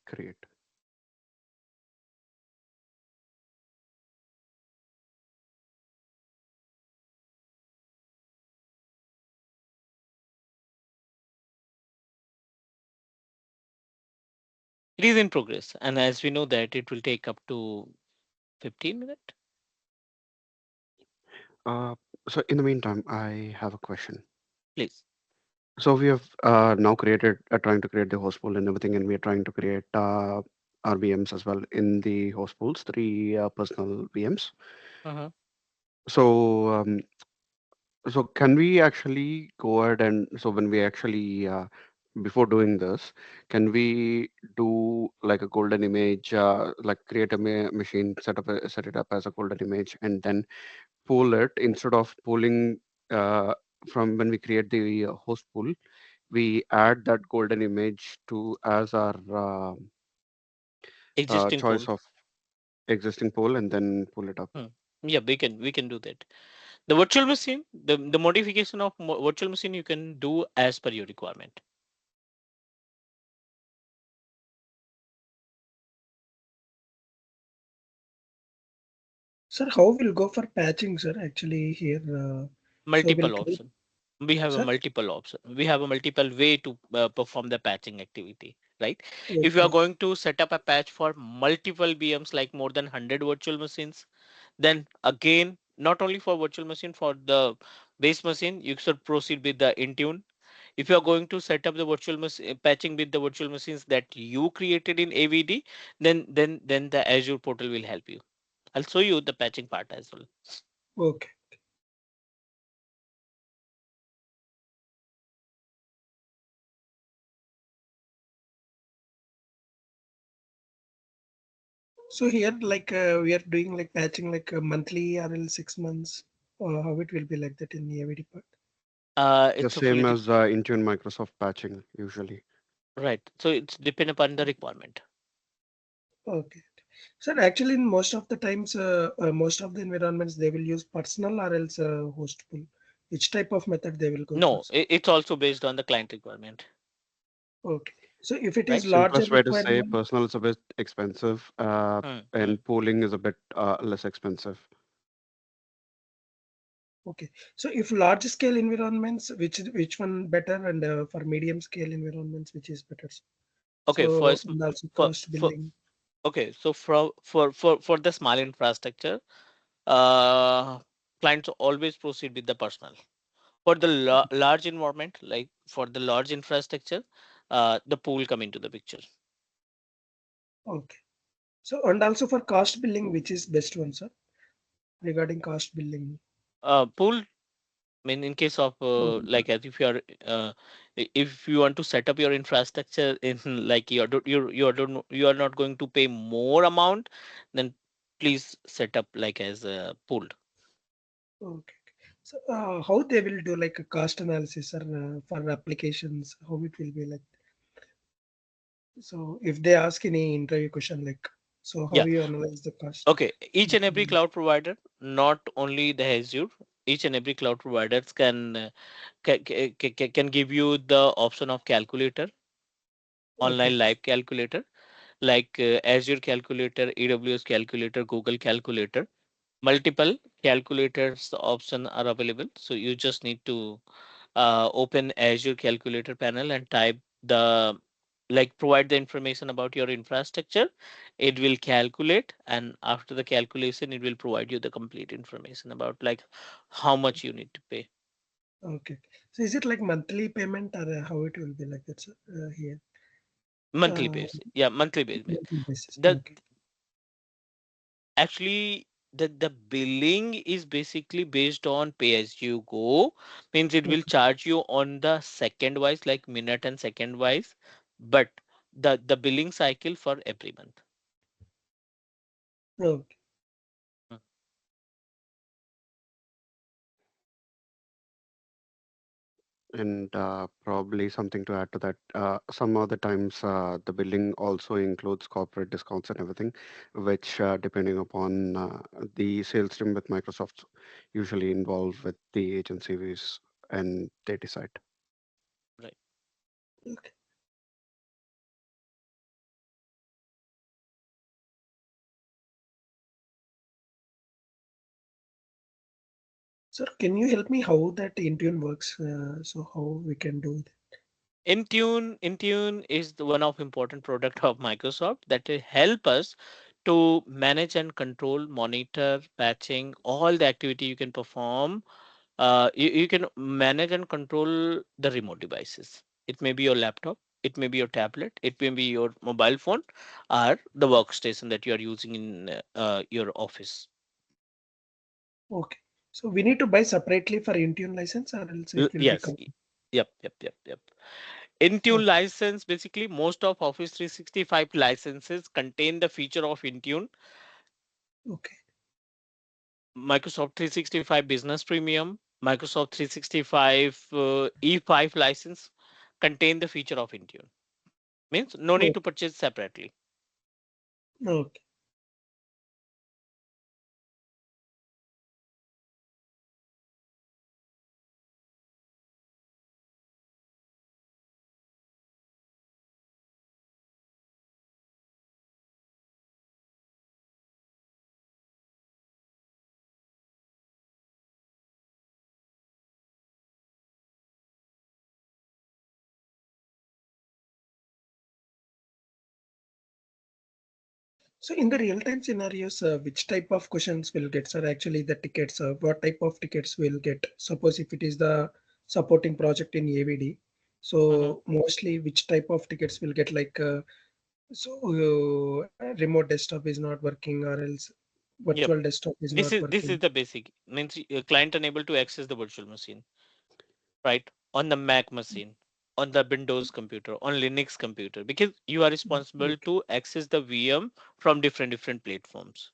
Create. It is in progress. And as we know that it will take up to 15 minutes. Uh, so in the meantime, I have a question. Please. So we have now created, trying to create the host pool and everything, and we are trying to create our VMs as well in the host pools, three personal VMs. Uh-huh. So so can we actually go ahead and so when we actually before doing this, can we do like a golden image, like create a machine, set it up as a golden image, and then pull it instead of pulling uh, from when we create the host pool, we add that golden image to as our Existing choice pool. of existing pool and then pull it up. Hmm. Yeah, we can do that. The virtual machine, the modification of virtual machine you can do as per your requirement. Sir, how will go for patching, sir? Actually, here, so we'll Multiple create, option. We have a sir. multiple option. We have a multiple way to perform the patching activity, right? If you are Okay, going to set up a patch for multiple VMs, like more than 100 virtual machines, then again, not only for virtual machine, for the base machine, you should proceed with the Intune. If you are going to set up the virtual patching with the virtual machines that you created in AVD, then the Azure portal will help you. I'll show you the patching part as well. okay. So here, like we are doing like patching like monthly or else 6 months, or how it will be like that in the AVD part. The It's a fully same as Intune Microsoft patching usually. right. So it's depend upon the requirement. Okay. Sir, actually, in most of the times, most of the environments they will use personal or else host pool. Which type of method they will go for, No, sir? it's also based on the client requirement, Okay. So if it is right? larger Simplest way to say requirement, personal is a bit expensive, Hmm, hmm. and pooling is a bit less expensive. okay. So if large scale environments, which one better, and for medium scale environments, which is better? Sir? Okay, So and also for cost for billing. okay, so for the small infrastructure, uh, clients always proceed with the personal. For the large environment, like for the large infrastructure, the pool come into the picture. Okay. So and also for cost billing, which is best one, sir? Regarding cost billing. Pool, I mean, in case of Okay. like as if you are if you want to set up your infrastructure in like you are not going to pay more amount, then please set up like as a pool. Okay. So, how they will do like a cost analysis or for applications, how it will be like. So, if they ask any interview question like, so how Yeah. you analyze the cost? Okay. Each and every cloud provider, not only the Azure, each and every cloud providers can give you the option of calculator, Okay. online live calculator, like Azure calculator, AWS calculator, Google calculator. Multiple calculators option are available. So you just need to open Azure calculator panel and type the like provide the information about your infrastructure. It will calculate, and after the calculation it will provide you the complete information about like how much you need to pay. Okay. So, is it like monthly payment or how it will be like that, sir, here? Monthly Uh, base, yeah, monthly base. monthly basis. The Okay. actually the billing is basically based on pay as you go, means it will Okay. charge you on the second wise, like minute and second wise, but the billing cycle for every month. Okay. Mm. And probably something to add to that. Some other times, the billing also includes corporate discounts and everything, which, depending upon the sales team with Microsoft, usually involved with the agencies and they decide. Right. Okay. Sir, can you help me how that Intune works? So how we can do it? Intune is the one of important product of Microsoft that will help us to manage and control, monitor, patching, all the activity you can perform. You can manage and control the remote devices. It may be your laptop, it may be your tablet, it may be your mobile phone, or the workstation that you are using in your office. Okay. So we need to buy separately for Intune license or else it will be Yes. covered. Yep. Intune Okay. license, basically most of Office 365 licenses contain the feature of Intune. Okay. Microsoft 365 Business Premium, Microsoft 365 E5 license contain the feature of Intune. Means no need Okay. to purchase separately. Okay. So in the real-time scenarios, which type of questions will get, sir? Actually, the tickets, what type of tickets will get? Suppose if it is the supporting project in AVD, Mhm. so mostly which type of tickets will get like, remote desktop is not working or else Yep. virtual desktop is This not is this is working. the basic. Means client unable to access the virtual machine, right? On the Mac machine, on the Windows computer, on Linux computer, because you are responsible Okay. to access the VM from different platforms,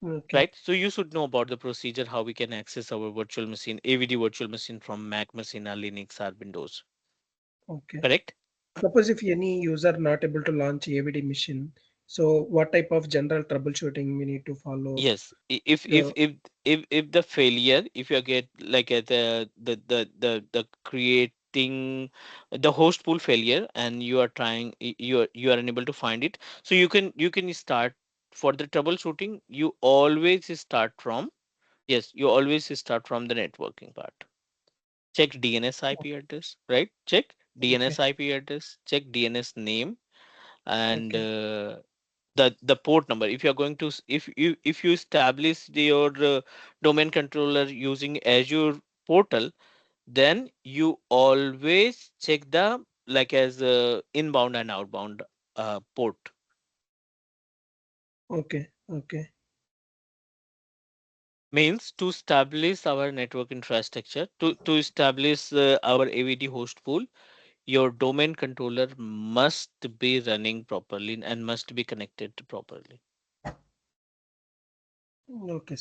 Okay. right? So you should know about the procedure how we can access our virtual machine, AVD virtual machine from Mac machine or Linux or Windows, Okay. correct? Suppose if any user not able to launch AVD machine, so what type of general troubleshooting we need to follow? Yes, Uh, if the failure, if you get like the creating the host pool failure and you are trying you are unable to find it, so you can start for the troubleshooting. You always start from, yes, you always start from the networking part. Check DNS IP address, right? Check DNS okay. IP address, check DNS name, and Okay. the port number. If you are going to if you establish your domain controller using Azure portal, then you always check the like as inbound and outbound port. Okay. Okay. Means to establish our network infrastructure, to establish our AVD host pool, your domain controller must be running properly and must be connected properly. Okay.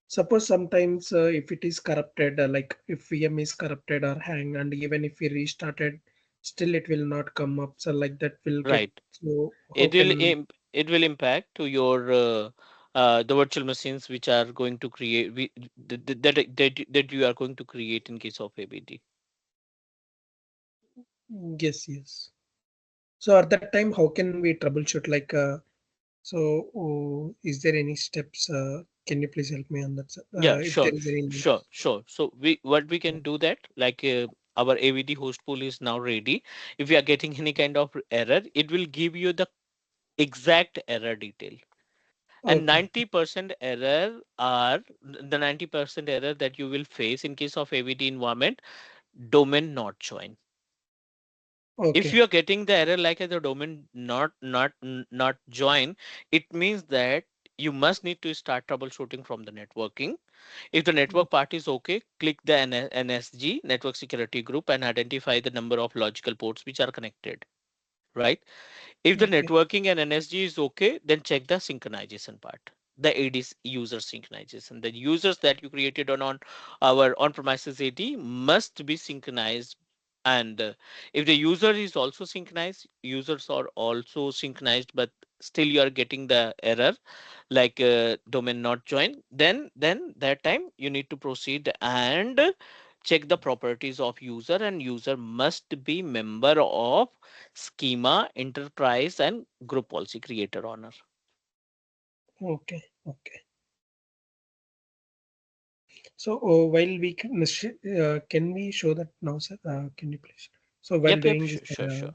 Suppose sometimes if it is corrupted, like if VM is corrupted or hang, and even if we restarted, still it will not come up. So like that will get. Right. So how It will can? it will impact to your the virtual machines which are going to create that you are going to create in case of ABD. Yes, yes. So at that time, how can we troubleshoot? Like, is there any steps? Can you please help me on that, sir? Yeah, If there sure, is any need. sure. So we what we can do that like our AVD host pool is now ready. If we are getting any kind of error, it will give you the exact error detail. And Okay, 90% error are the 90% error that you will face in case of AVD environment, domain not join. If okay, you are getting the error like the domain not join, it means that you must need to start troubleshooting from the networking. If the network part is okay, click the NSG network security group and identify the number of logical ports which are connected, right? If the okay, networking and NSG is okay, then check the synchronization part. The AD user synchronization. The users that you created on our on-premises AD must be synchronized. And if the user is also synchronized, users are also synchronized, but still you are getting the error like domain not join, then that time you need to proceed and check the properties of user, and user must be member of schema enterprise and group policy creator owner. okay, okay. So while we can we show that now, sir? Can you please? So while Yep, doing this, sure.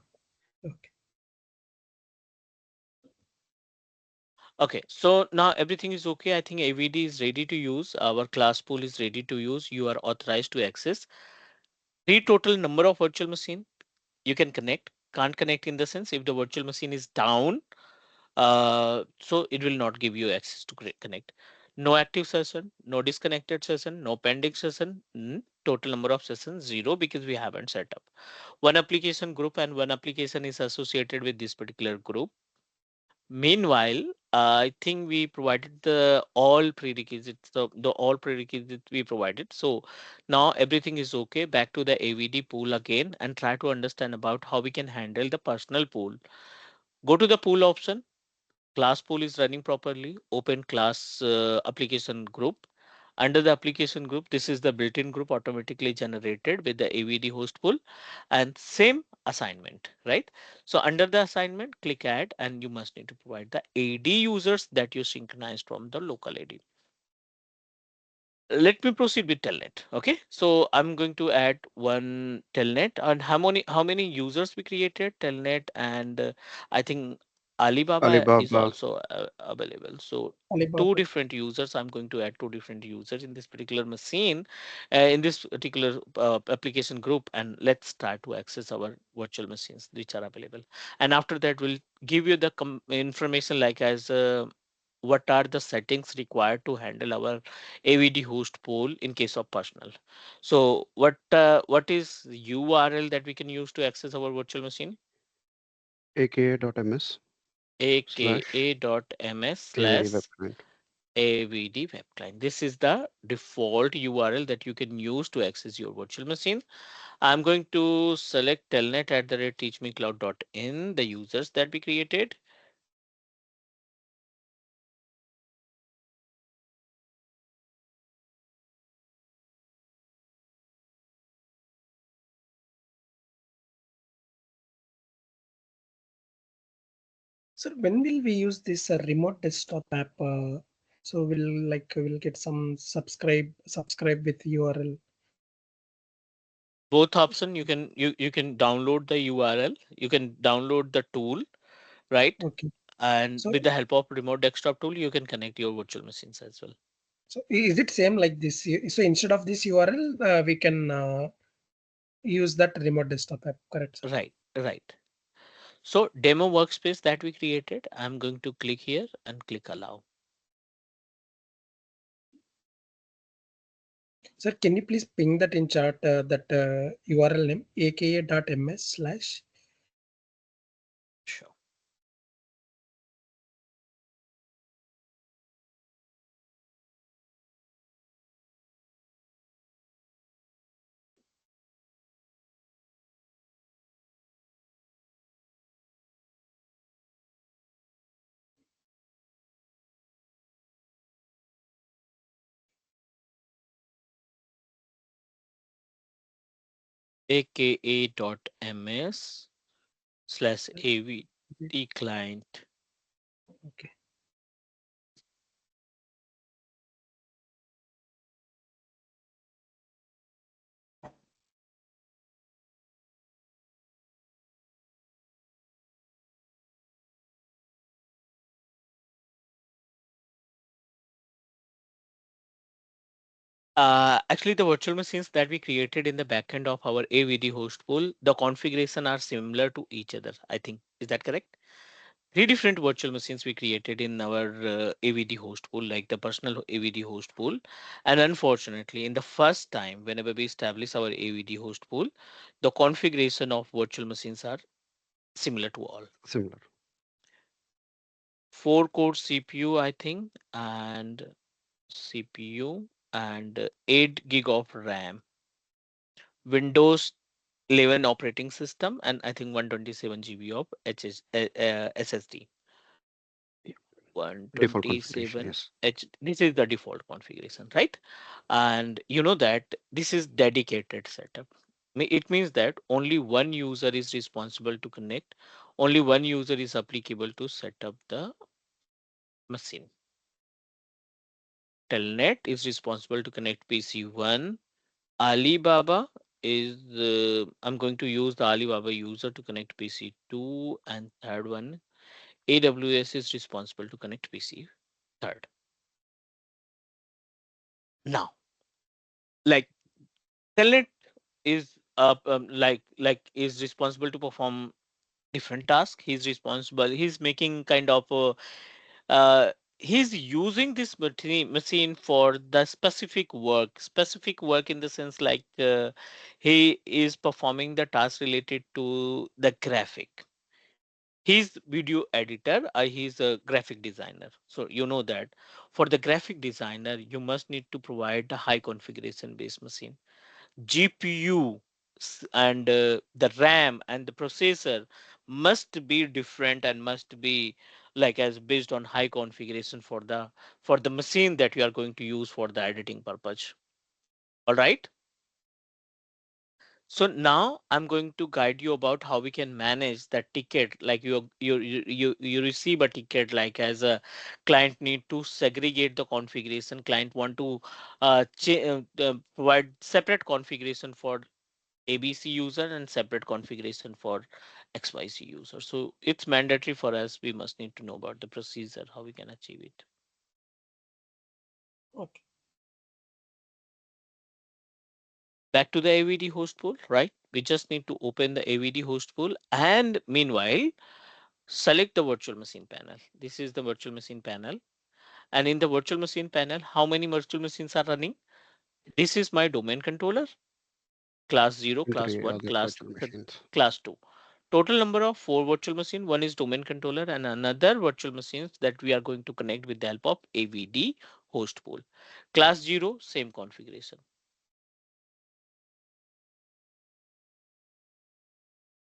okay, Okay, so now everything is okay. I think AVD is ready to use, our class pool is ready to use, you are authorized to access three total number of virtual machine you can connect. Can't connect in the sense if the virtual machine is down, so it will not give you access to connect. No active session, no disconnected session, no pending session. Total number of sessions zero because we haven't set up one application group, and one application is associated with this particular group. Meanwhile, I think we provided the all prerequisites, the all prerequisites we provided. So now everything is okay. Back to the AVD pool again and try to understand about how we can handle the personal pool. Go to the pool option. Class pool is running properly. Open class application group. Under the application group, this is the built-in group automatically generated with the AVD host pool and same assignment, right? So under the assignment, click add and you must need to provide the AD users that you synchronized from the local AD. Let me proceed with telnet. Okay, so I'm going to add one telnet, and how many users we created telnet, and I think Alibaba is Alibaba. also available. So two Alibaba. different users, I'm going to add two different users in this particular machine, in this particular application group, and let's start to access our virtual machines which are available. And after that we'll give you the information like as what are the settings required to handle our AVD host pool in case of personal. So what is URL that we can use to access our virtual machine? aka.ms slash aka.ms AVD slash web client. AVD web client. This is the default URL that you can use to access your virtual machine. I'm going to select telnet at the rate teachmecloud.in, the users that we created. So when will we use this remote desktop app? So we'll get some subscribe with URL. Both option you can download the URL, you can download the tool, right? Okay. And So with the help of remote desktop tool, you can connect your virtual machines as well. so is it same like this? So instead of this URL, we can use that remote desktop app. Correct, sir? Right. So demo workspace that we created, I'm going to click here and click allow. Sir, can you please ping that in chat, that URL name aka.ms/. Sure. aka.ms/avd client. Okay. Actually, the virtual machines that we created in the backend of our AVD host pool, the configuration are similar to each other. I think, is that correct? Three different virtual machines we created in our AVD host pool, like the personal AVD host pool. And unfortunately, in the first time, whenever we establish our AVD host pool, the configuration of virtual machines are similar to all. Similar. 4 core CPU, I think, and CPU and 8 gig of RAM, Windows 11 operating system, and I think 127 GB of SSD. Yeah. Default configuration. 127 Yes. this is the default configuration, right? And you know that this is dedicated setup. It means that only one user is responsible to connect, only one user is applicable to set up the machine. Telnet is responsible to connect PC1. Alibaba is I'm going to use the Alibaba user to connect PC2, and third one AWS is responsible to connect PC third. Now, like Telnet is is responsible to perform different tasks. He's responsible. He's making kind of he's using this machine for the specific work in the sense like he is performing the task related to the graphic. He's video editor, he's a graphic designer, so you know that for the graphic designer you must need to provide a high configuration based machine. GPU and the RAM and the processor must be different and must be like as based on high configuration for the machine that you are going to use for the editing purpose. All right. So now I'm going to guide you about how we can manage that ticket. Like you receive a ticket like as a client need to segregate the configuration. Client want to provide separate configuration for ABC user and separate configuration for XYZ user. So it's mandatory for us. We must need to know about the procedure, how we can achieve it. Okay. Back to the AVD host pool, right? We just need to open the AVD host pool and meanwhile select the virtual machine panel. This is the virtual machine panel. And in the virtual machine panel, how many virtual machines are running? This is my domain controller, class 0, And class three 1, other class virtual 2, machines. class 2. Total number of 4 virtual machine. One is domain controller and another virtual machines that we are going to connect with the help of AVD host pool. Class 0, same configuration.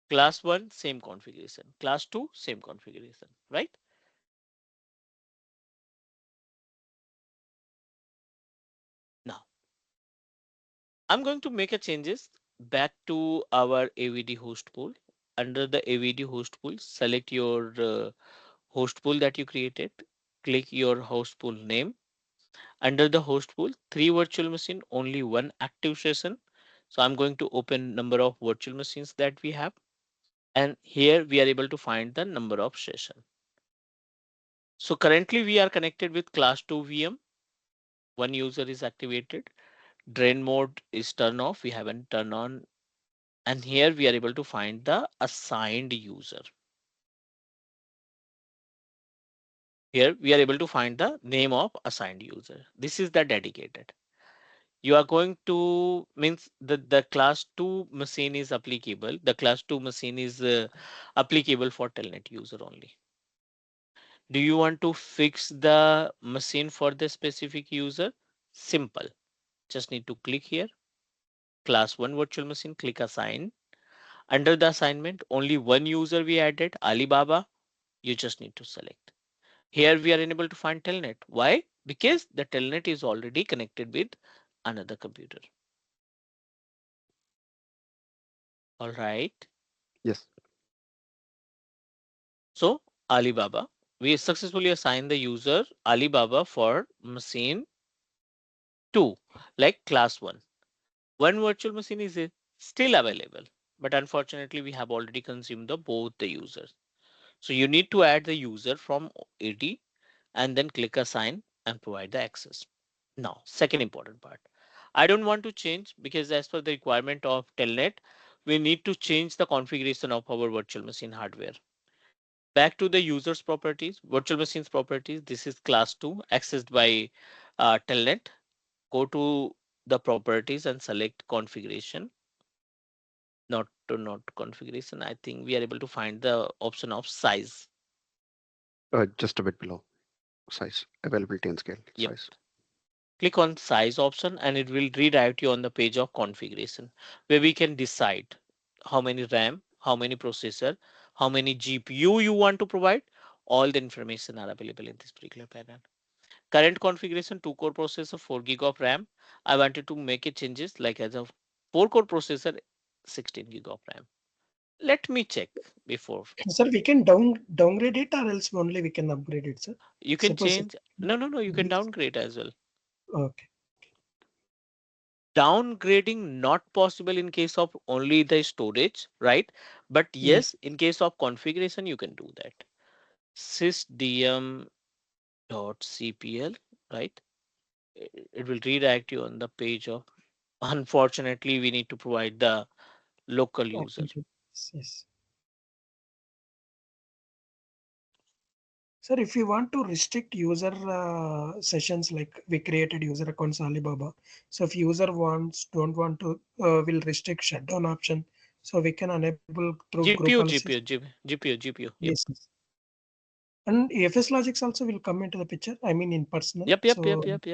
Class 1, same configuration. Class 2, same configuration, right? Now, I'm going to make a changes back to our AVD host pool. Under the AVD host pool, select your host pool that you created. Click your host pool name. Under the host pool, 3 virtual machine, only one active session. So I'm going to open number of virtual machines that we have. And here we are able to find the number of session. So currently we are connected with class 2 VM. One user is activated. Drain mode is turned off. We haven't turned on. And here we are able to find the assigned user. Here we are able to find the name of assigned user. This is the dedicated. You are going to means the class 2 machine is applicable. The class 2 machine is applicable for telnet user only. Do you want to fix the machine for the specific user? Simple. Just need to click here, class 1 virtual machine, click assign. Under the assignment, only one user we added, Alibaba. You just need to select. Here we are unable to find telnet. Why? Because the telnet is already connected with another computer. All right. Yes. So Alibaba, we successfully assigned the user Alibaba for machine 2, like class 1. One virtual machine is still available, but unfortunately we have already consumed the both the users. So you need to add the user from AD and then click assign and provide the access. Now, second important part. I don't want to change because as per the requirement of Telnet, we need to change the configuration of our virtual machine hardware. Back to the user's properties, virtual machines properties. This is class 2 accessed by Telnet. Go to the properties and select configuration. Not configuration. I think we are able to find the option of size. Just a bit below size, availability and scale Yep. size. Click on size option and it will redirect you on the page of configuration where we can decide how many RAM, how many processor, how many GPU you want to provide. All the information are available in this particular panel. Current configuration 2 core processor, 4 gig of RAM. I wanted to make it changes like as a 4 core processor, 16 gig of RAM. Let me check before. Sir, we can downgrade it or else only we can upgrade it, sir. You can Suppose it change. No, you can this. downgrade as well. Okay. Downgrading not possible in case of only the storage, right? But Yes. yes, in case of configuration, you can do that. Sysdm.cpl, right? It will redirect you on the page of. Unfortunately, we need to provide the local user. Okay. Yes. Sir, if you want to restrict user sessions, like we created user accounts Alibaba. So if user don't want to, will restrict shutdown option. So we can enable through group GPU, policies. GPU, GPU. Yep. Yes. Yes. And AFS logics also will come into the picture. I mean in personal. So Yep.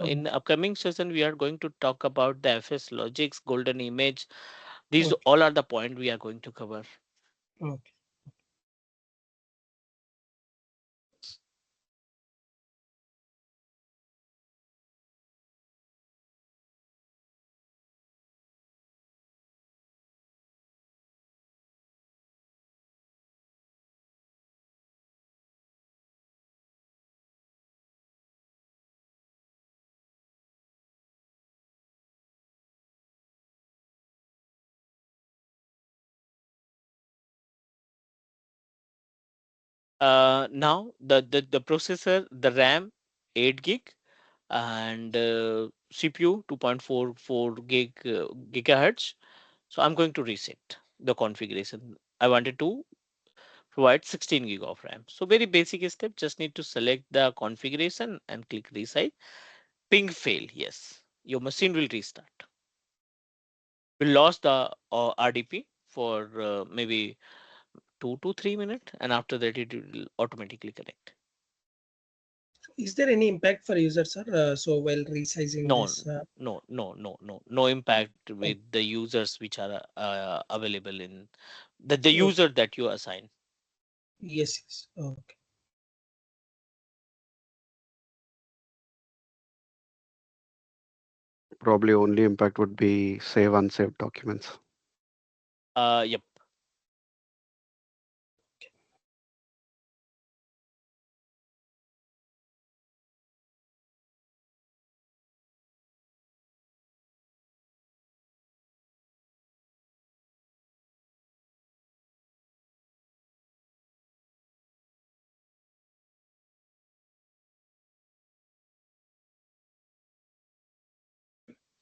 In okay. upcoming session, we are going to talk about the FS logics, golden image. These Okay. all are the point we are going to cover. Okay. Now the processor, the RAM 8 gig and CPU 2.44 gigahertz. So I'm going to reset the configuration. I wanted to provide 16 gig of RAM. So very basic step, just need to select the configuration and click reset. Ping fail, yes. Your machine will restart. We lost the RDP for maybe 2 to 3 minutes, and after that it will automatically connect. Is there any impact for users, sir? So while resizing No, this, no impact oh, with the users which are available in the oh, user that you assign. yes, yes. Okay. Probably only impact would be save unsaved documents. Yep.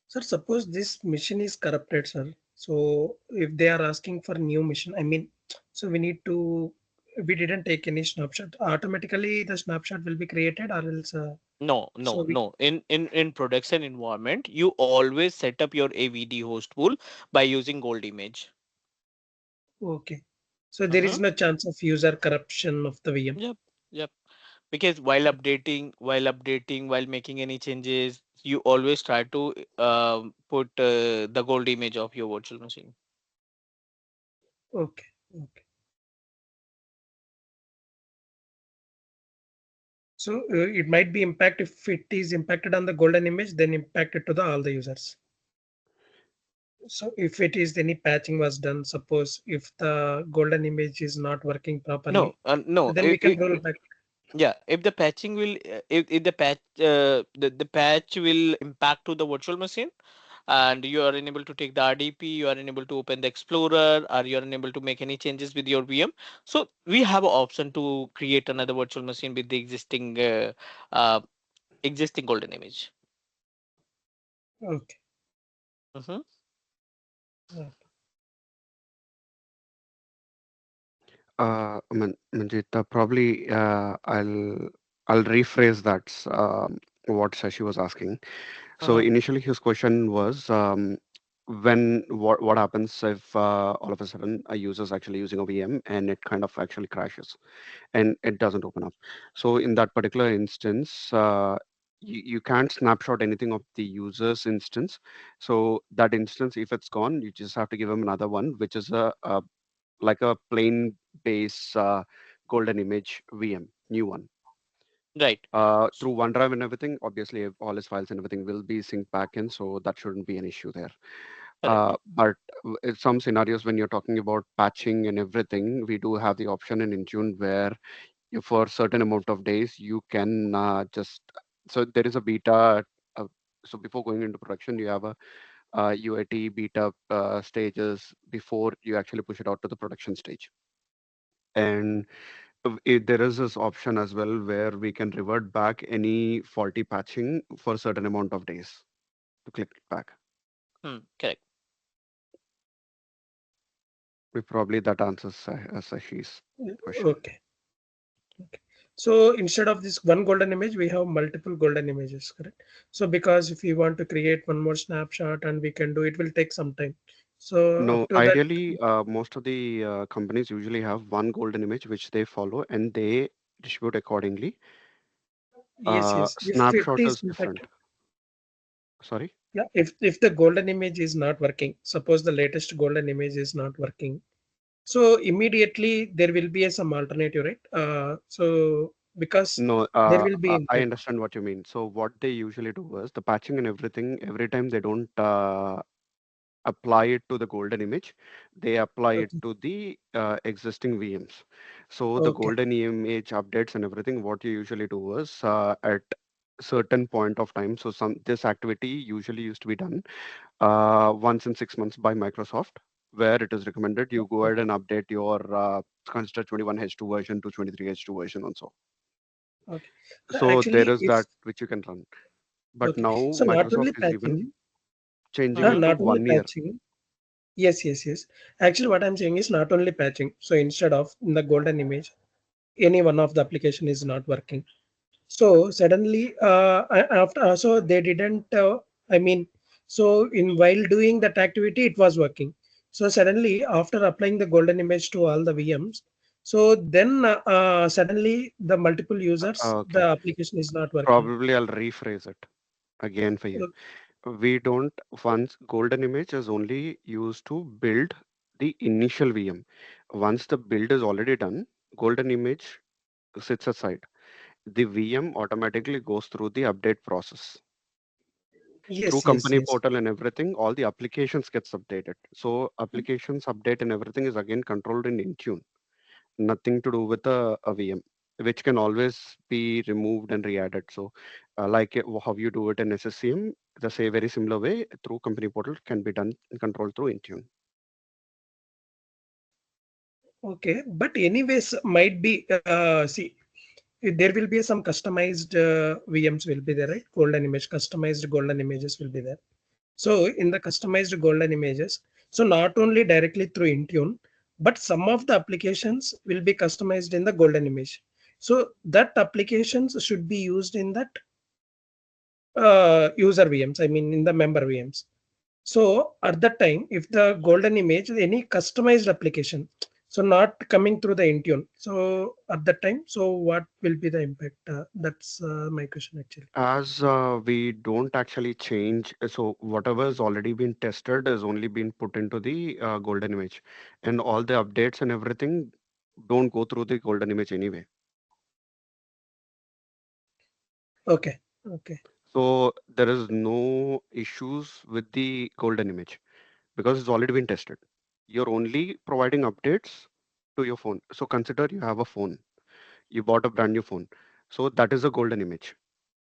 Sir, suppose this machine is corrupted, sir. So if they are asking for new machine, I mean, so we need to we didn't take any snapshot. Automatically, the snapshot will be created, or else. No, So no, we no. In production environment, you always set up your AVD host pool by using gold image. okay. So there Mm-hmm. is no chance of user corruption of the VM. Yep, yep. Because while making any changes, you always try to put the gold image of your virtual machine. Okay. Okay. So it might be impact if it is impacted on the golden image, then impacted to the all the users. So if it is any patching was done, suppose if the golden image is not working No, properly, so no. then we can roll back. Yeah, if the patching will, if the patch, the patch will impact to the virtual machine, and you are unable to take the RDP, you are unable to open the Explorer, or you are unable to make any changes with your VM. So we have an option to create another virtual machine with the uh, existing golden image. Okay. Mhm. Uh, Manjit, probably I'll rephrase that. What Shashi was asking. So Mhm. initially, his question was, when what happens if all of a sudden a user is actually using a VM and it kind of actually crashes and it doesn't open up. So in that particular instance, you can't snapshot anything of the user's instance. So that instance, if it's gone, you just have to give them another one, which is a like a plain base golden image VM, new one. Right. Through OneDrive and everything, obviously all his files and everything will be synced back in, so that shouldn't be an issue there. Correct. But in some scenarios when you're talking about patching and everything, we do have the option in Intune where you, for certain amount of days, you can just, so there is a beta. Uh, so before going into production, you have a UAT beta stages before you actually push it out to the production stage. And there is this option as well where we can revert back any faulty patching for a certain amount of days to click it back. Correct. Probably that answers Sashi's question. okay. Okay. So instead of this one golden image, we have multiple golden images, correct? So because if we want to create one more snapshot and we can do it, will take some time. So No, up to that, ideally, most of the companies usually have one golden image which they follow and they distribute accordingly. yes, yes. If it Snapshot is is different. impacted, Sorry? yeah. If the golden image is not working, suppose the latest golden image is not working, so immediately there will be some alternative, right? So because No, there will be I impact. understand what you mean. So what they usually do is the patching and everything, every time they don't apply it to the golden image, they apply it Okay. to the existing VMs. So the Okay. golden image updates and everything, what you usually do is at certain point of time. So some this activity usually used to be done once in 6 months by Microsoft, where it is recommended you go ahead Okay. and update your consider 21H2 version to 23H2 version also. Okay. So there Actually, is if that which you can run. But okay, now so not only Microsoft is even patching, changing it to not only 1 year. patching. Yes, yes, yes. Actually, what I'm saying is not only patching. So instead of in the golden image, any one of the application is not working. So suddenly, after so they didn't. I mean, so in while doing that activity, it was working. So suddenly, after applying the golden image to all the VMs, so then suddenly the multiple users, the Okay. application is not working. Probably I'll rephrase it again for you. We don't, once golden image is only used to build the initial VM. Once the build is already done, golden image sits aside. The VM automatically goes through the update process. Through Yes, yes, company yes. portal and everything, all the applications gets updated. So applications update and everything is again controlled in Intune. Nothing to do with a VM, which can always be removed and re-added. So, like how you do it in SSCM, the say very similar way through company portal can be done and controlled through Intune. Okay, but anyways, might be see there will be some customized VMs will be there, right? Golden image, customized golden images will be there. So in the customized golden images, so not only directly through Intune, but some of the applications will be customized in the golden image. So that applications should be used in that user VMs, I mean in the member VMs. So at that time, if the golden image, any customized application, so not coming through the Intune. So at that time, so what will be the impact? That's my question actually. As we don't actually change, so whatever has already been tested has only been put into the golden image, and all the updates and everything don't go through the golden image anyway. Okay, okay, So there is no issues with the golden image because it's already been tested. You're only providing updates to your phone. So consider you have a phone, you bought a brand new phone. So that is a golden image.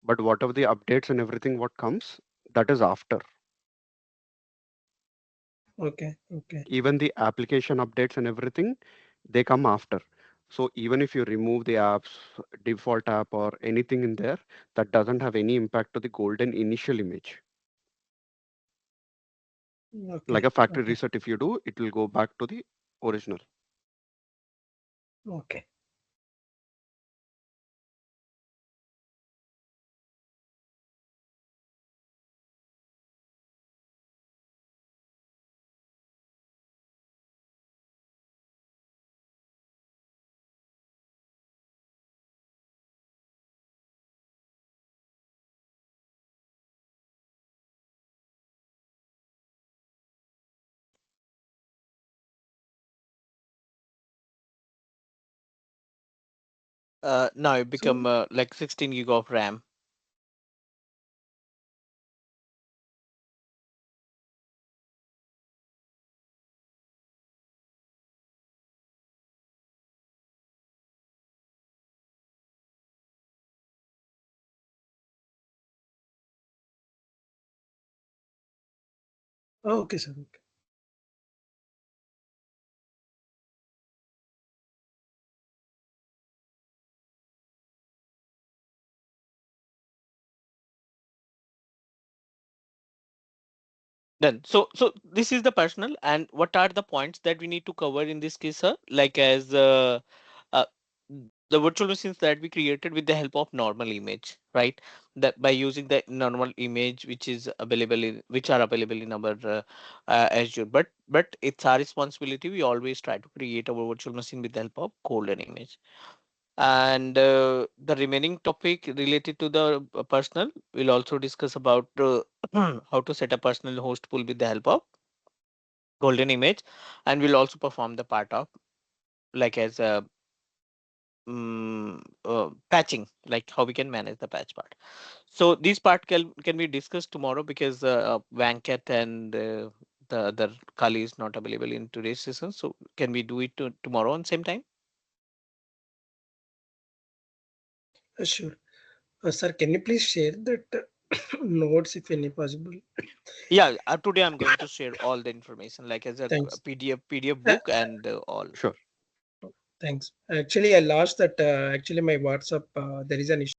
But whatever the updates and everything what comes, that is after. okay, okay, Even the application updates and everything, they come after. So even if you remove the apps, default app or anything in there, that doesn't have any impact to the golden initial image. Like okay, a factory okay, reset, if you do, it will go back to the original. okay. Now it become So like 16 gig of RAM. okay, sir. Okay. Then, so this is the personal, and what are the points that we need to cover in this case, sir? Like as uh, the virtual machines that we created with the help of normal image, right? That by using the normal image which is available in which are available in our Azure, but it's our responsibility. We always try to create our virtual machine with the help of golden image. And the remaining topic related to the personal, we'll also discuss about how to set a personal host pool with the help of golden image, and we'll also perform the part of like as a patching, like how we can manage the patch part. So this part can be discussed tomorrow because Vankat and the other Kali is not available in today's session. So can we do it tomorrow on same time? Sure. Sir, can you please share that notes if any possible? Yeah, today I'm going to share all the information like as a Thanks. PDF Uh, book and all. Sure. Thanks. Actually, I lost that. Actually, my WhatsApp, there is an issue.